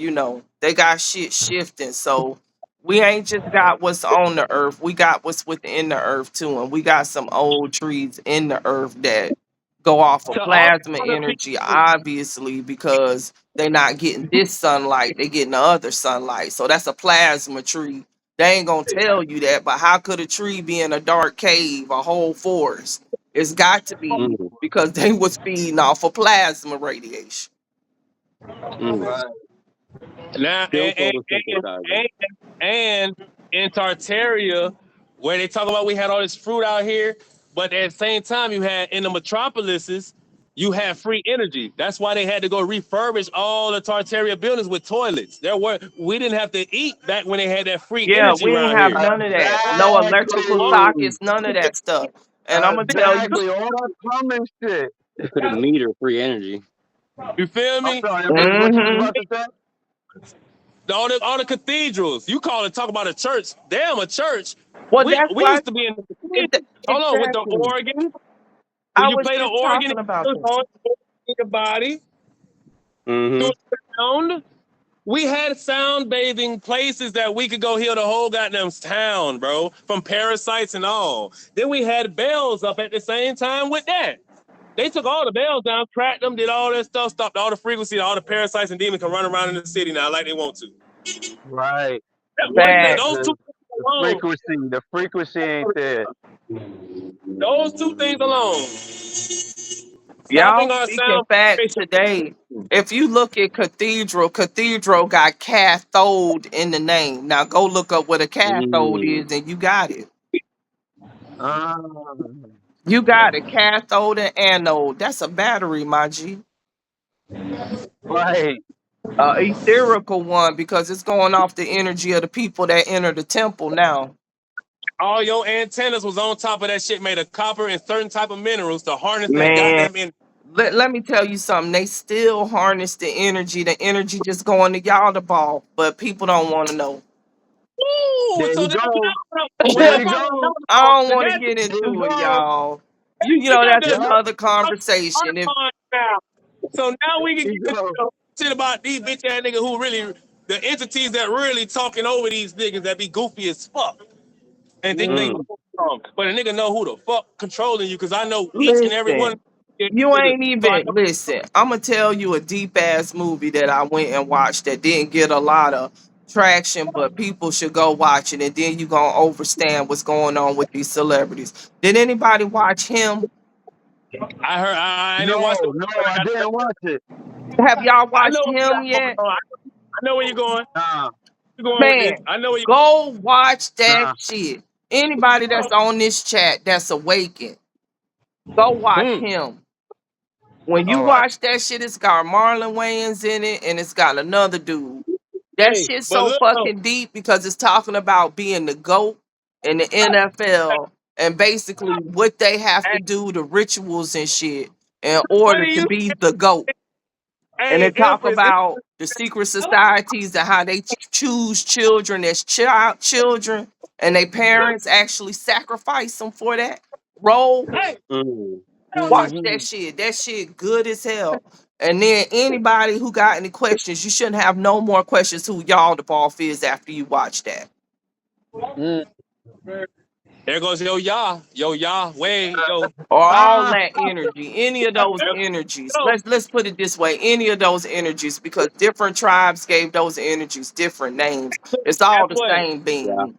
They got shit shifting. So we ain't just got what's on the earth. We got what's within the earth too. And we got some old trees in the earth that go off of to all plasma the energy, people, obviously, because they're not getting this sunlight. They getting the other sunlight. So that's a plasma tree. They ain't gonna tell you that, but how could a tree be in a dark cave, a whole forest? It's got to be mm, because they was feeding off of plasma radiation. mm. Right. now Still photosynthesizing. and in Tartaria, where they talk about we had all this fruit out here, but at the same time you had in the metropolises, you had free energy. That's why they had to go refurbish all the Tartaria buildings with toilets. We didn't have to eat back when they had that free Yeah, energy we ain't around have here. none of that. No electrical Exactly. sockets, none of that stuff. And I'm gonna tell you, Exactly. All that plumbing shit. They could have meter free energy. You feel I'm me? sorry. What you was hmm about to say? All the cathedrals. You talk about a church. Damn, a church. well, We that's we why used to be in. Hold on, with the exactly. organ. When I you was play the just organ, talking about it this. goes in your body Mm-hmm. through sound. We had sound bathing places that we could go heal the whole goddamn town, bro, from parasites and all. Then we had bells up at the same time with that. They took all the bells down, cracked them, did all that stuff, stopped all the frequency, all the parasites and demons can run around in the city now like they want to. Right. That one thing, Fact. those two things alone, The frequency ain't there. those two things alone, Y'all stopping our speaking sound. facts today. If you look at cathedral got cathode in the name. Now go look up what a cathode Mm. is, and you got it. Ah, You got it. Cathode and anode. That's a battery, my G. right. Etherical one because it's going off the energy of the people that enter the temple now. All your antennas was on top of that shit made of copper and certain type of minerals to harness that Man, goddamn in. let me tell you something. They still harness the energy. The energy just going to y'all the ball, but people don't want to know. Ooh, There so you that's go. what There I you probably go. know I don't the want to goddamn get There you into it, go. y'all. You We know, got that's the Yep. another conversation. If now. So now we can You get go. to shit about these bitch ass niggas who really, the entities that really talking over these niggas that be goofy as fuck and think they Mm. know something. But a nigga know who the fuck controlling you because I know each and every one of listen, these you niggas. ain't So I even know listen. I'm gonna tell you a deep ass movie that I went and watched that didn't get a lot of traction, but people should go watch it, and then you gonna understand what's going on with these celebrities. Did anybody watch him? I heard I didn't watch the No, I didn't watch it. Have y'all I watched know where him you're yet? going. I know where you're going. Nah, You're going with Man, this. I know where you go watch that nah. shit. Anybody that's on this chat that's awakened, go watch him. When you All right. watch that shit, it's got Marlon Wayans in it and it's got another dude. That hey, shit's but so look though, fucking deep because it's talking about being the GOAT in the NFL and basically what they have to hey, do, the rituals and shit, in what order do to you be the GOAT. And hey it talk Empress, about the secret societies and how they choose children as children and their parents actually sacrifice them for that role. hey, Mm. Watch Mm-hmm. that shit. That shit good as hell. And then anybody who got any questions, you shouldn't have no more questions who y'all the ball is after you watch that. Mm. there goes way, yo. Or all Ah, that energy. Any of those energies. Yo, Let's put it this way. Any of those energies, because different tribes gave those energies different names. It's guess all the what? same Yeah. being.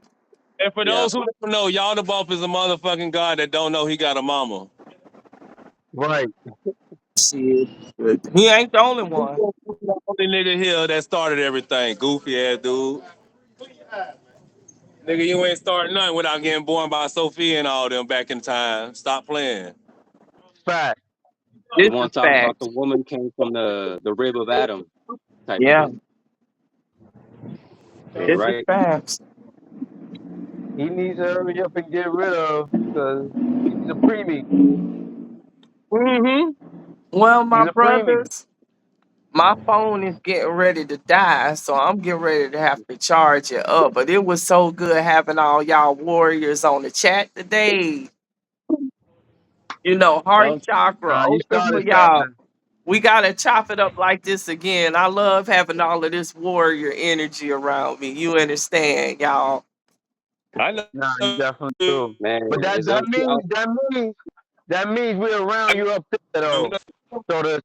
And for Yeah. those who don't know, y'all the Buff is a motherfucking god that don't know he got a mama. right. Shit. He ain't the only one. Only nigga here that started everything. Goofy ass dude. Nigga, you ain't starting nothing without getting born by Sophia and all them back in time. Stop playing. Fact. The This one is talking about the facts. woman came from the rib of Adam type Yeah, shit. Yeah, this is right. facts. He needs to hurry up and get rid of because he's a preemie. Mm-hmm. Well, my He's a preemie. brothers, my phone is getting ready to die, so I'm getting ready to have to charge it up. But it was so good having all y'all warriors on the chat today. You know, heart Well, chakra You open for started y'all. something. We gotta chop it up like this again. I love having all of this warrior energy around me. You understand, y'all? I know. Nah, you definitely do. man, But that as long that as you means out, that means we're around you up there though.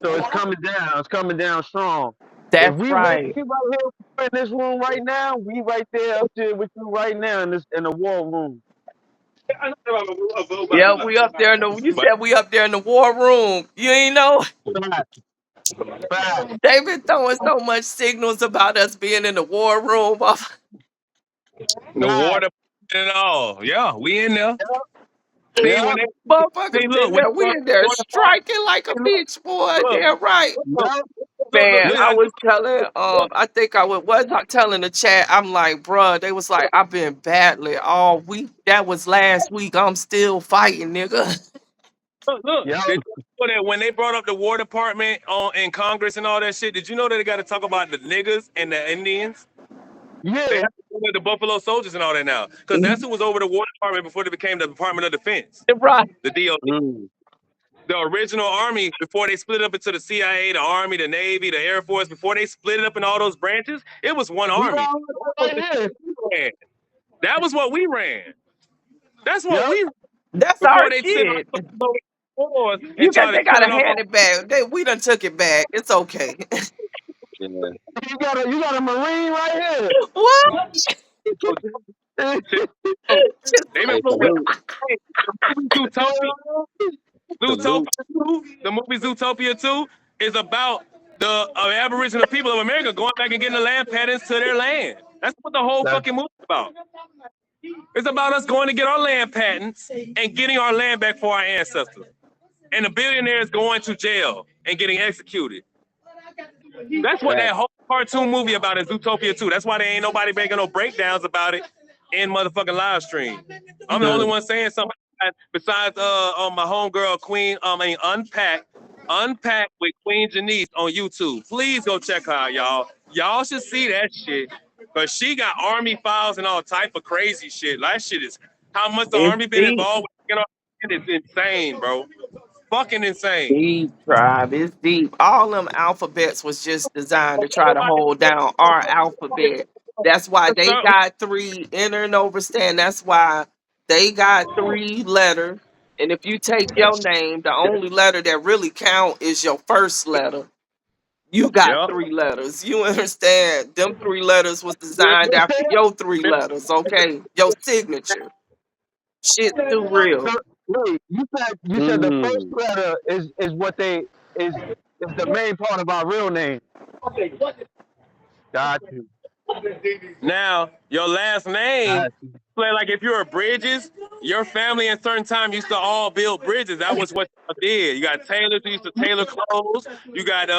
So it's coming down. It's coming down strong. If That's we right right. here in this room right now, we right there up there with you right now in the war room. Yeah, we up there in the. You said we up there in the war room. You ain't know. Fact. Fact. They've been throwing so much signals about us being in the war room. The Fact. water and all. Yeah, we in there. See, Yeah. when they Motherfuckers see, look, in when there. they We brought in the there water park, striking like a hey, bitch, boy. look, Damn right. Yeah. Man, look I how was telling I think I was I telling the chat, I'm like, bruh, they was like, I've been battling all week. That was last week. I'm still fighting, nigga. look. Yeah. Did you know that when they brought up the War Department in Congress and all that shit, did you know that they got to talk about the niggas and the Indians? They Yeah. have to talk about the Buffalo Soldiers and all that now, because that's who was over the War Department before they became the Department of Defense, Right. the DOD. mm, The original Army, before they split up into the CIA, the Army, the Navy, the Air Force, before they split it up in all those branches, it was one We Army. all right here. ran. That was what we ran. That's what Yep. we That's our before they sent shit. our wars and You got started they gotta killing off hand it back. We done took it back. It's okay. yeah. You got a Marine right here. What? all. Just They been Hey, putting salute, Zootopia. salute. Zootopia 2, the movie Zootopia 2 is about the Aboriginal people of America going back and getting the land patents to their land. That's what the whole That's fucking movie is about. It's about us going to get our land patents and getting our land back for our ancestors. And the billionaires going to jail and getting executed. That's what Right. that whole cartoon movie about is Zootopia 2. That's why there ain't nobody making no breakdowns about it in motherfucking live stream. I'm the only Mm. one saying something besides my homegirl Queen, Unpack with Queen Janice on YouTube. Please go check her out, y'all. Y'all should see that shit. Cause she got army files and all type of crazy shit. That shit is how much the it's army been deep. involved with is insane, bro. Fucking insane. Deep, tribe. It's deep. All them alphabets was just designed to try to hold down our alphabet. That's why they So, got three, enter and overstand. That's why they got three letters. And if you take your name, the only letter that really count is your first letter. You got yeah. three letters. You understand? Them three letters was designed after your three letters, okay? Your signature. Shit's too real. So wait, you said the first Mm. letter is what they is the main part of our real name. Got you. Now, your last name, Got you. like if you're a Bridges, your family in certain time used to all build bridges. That was what y'all did. You got tailors who used to tailor clothes. You got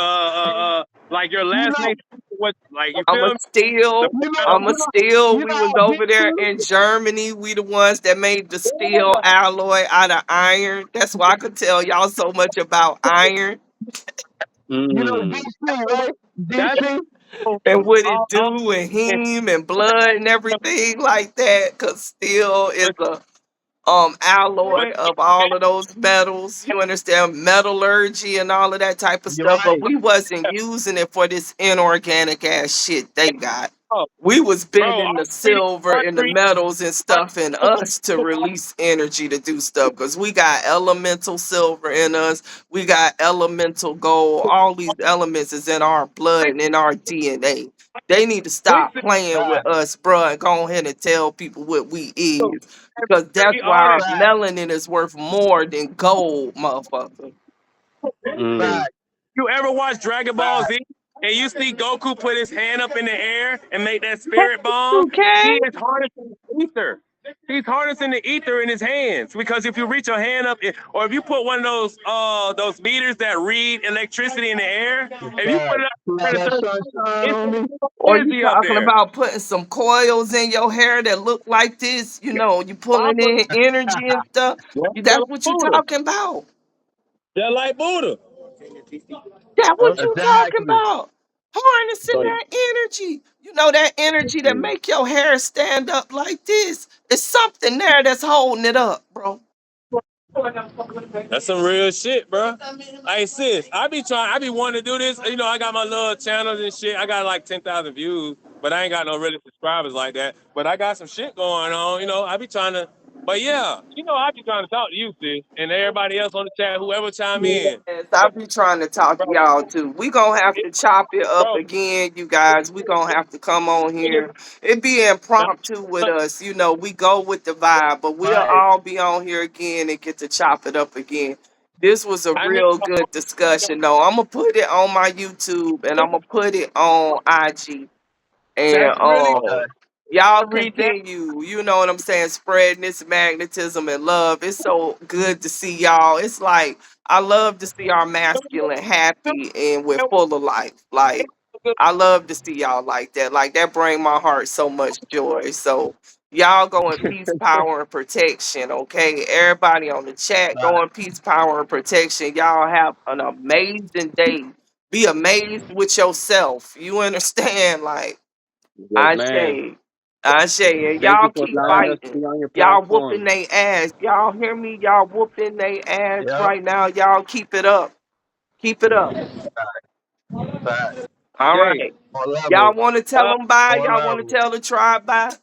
like your You last know, name. What, like, you I'm feel a me? steel. you know, I'm a you know, steel. you We know was how over there DC. in Germany. We the ones that made the steel alloy out of iron. That's why I could tell y'all so much about iron You know Mm. DC, right? That's DC. and what it all do and heme and blood and everything like that. Cause steel is a alloy of all of those metals. You understand metallurgy and all of that type of You're stuff, but right. we wasn't using it for this inorganic ass shit they got. bro. We was Bro, bending the silver our and the three, metals and stuff in us to release energy to do stuff because we got elemental silver in us, we got elemental gold. All these elements is in our blood and in our DNA. They need to stop playing with Fact, us, bruh, and go ahead and tell people what we is because that's three why our artists. fact, melanin is worth more than gold, motherfucker. Mm. fact, You ever watch Dragon Ball fact. Z and you see Goku put his hand up in the air and make that spirit bomb? Okay. He is harnessing the ether. He's harnessing the ether in his hands because if you reach your hand up, or if you put one of those meters that read electricity in the air, if you put Fact. it See how up, that sunshine it's on me? Or you energy up talking there. about putting some coils in your hair that look like this, you pulling in energy and stuff. They're That's like what you Buddha. talking about. They're like Buddha. That's what you talking Exactly. about. Harnessing that energy. You know that energy that Mm. make your hair stand up like this. It's something there that's holding it up, bro. That's some real shit, bro. Hey, sis, I be wanting to do this. You know, I got my little channels and shit. I got like 10,000 views, but I ain't got no really subscribers like that. But I got some shit going on. You know, I be trying to. But yeah, I be trying to talk to you, sis, and everybody else on the chat, whoever chime in. Yes, I be trying to talk to Bro, y'all too. We gonna have to chop it up bro, again, you guys. We gonna have to come on here. It be impromptu with us, we go with the vibe, but we'll Right. all be on here again and get to chop it up again. This was a I need. real good discussion, though. I'm gonna put it on my YouTube and I'm gonna put it on IG. And That's really y'all okay. That continue, you know what I'm saying, spreading this magnetism and love. It's so good to see y'all. It's like I love to see our masculine happy and we're full of life. Like I love to see y'all like that. Like that bring my heart so much joy. So y'all go in peace, power, and protection. Okay. Everybody on the chat Fact. go in peace, power, and protection. Y'all have an amazing day. Be amazed with yourself. You understand? Like Yes, I man. say, I say, and Thank you y'all for keep allowing us to fighting. be on your Y'all whooping platform. they ass. Y'all hear me? Y'all whooping they ass Yep. right now. Y'all keep it up. Keep it up. Fact. All Jay. right. All Y'all levels. want to tell them bye? All Y'all want to levels. tell the tribe bye?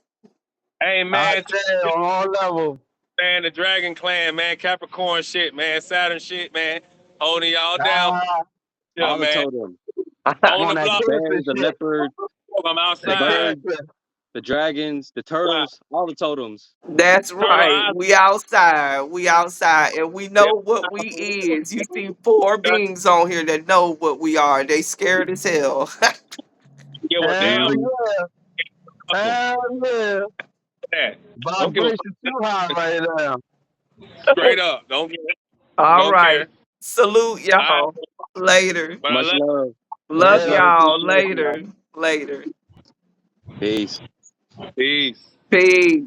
Hey I man, say on all levels. man, the Dragon Clan, man, Capricorn shit, man, Saturn shit, man, holding y'all down, Ah, yeah, All the man, totems. on I'm on the that The block. cancer bears, the shit. leopards, I'm the That outside. birds, cancer. the dragons, the turtles, all the totems. That's Turtle right. eyes. We outside. We outside. And we Yeah, know what we is. You see four beings on here that know what we are. They scared as hell. give a damn Hell Mm. yeah. about Hell yeah. that. Don't give a Vibration too high right now. straight up. Don't give it. All Don't right. care. Salute I, y'all. Later. but I Much love love. Love Much Later. love. y'all. Appreciate you. Later. Later. Peace. you. Peace. Peace.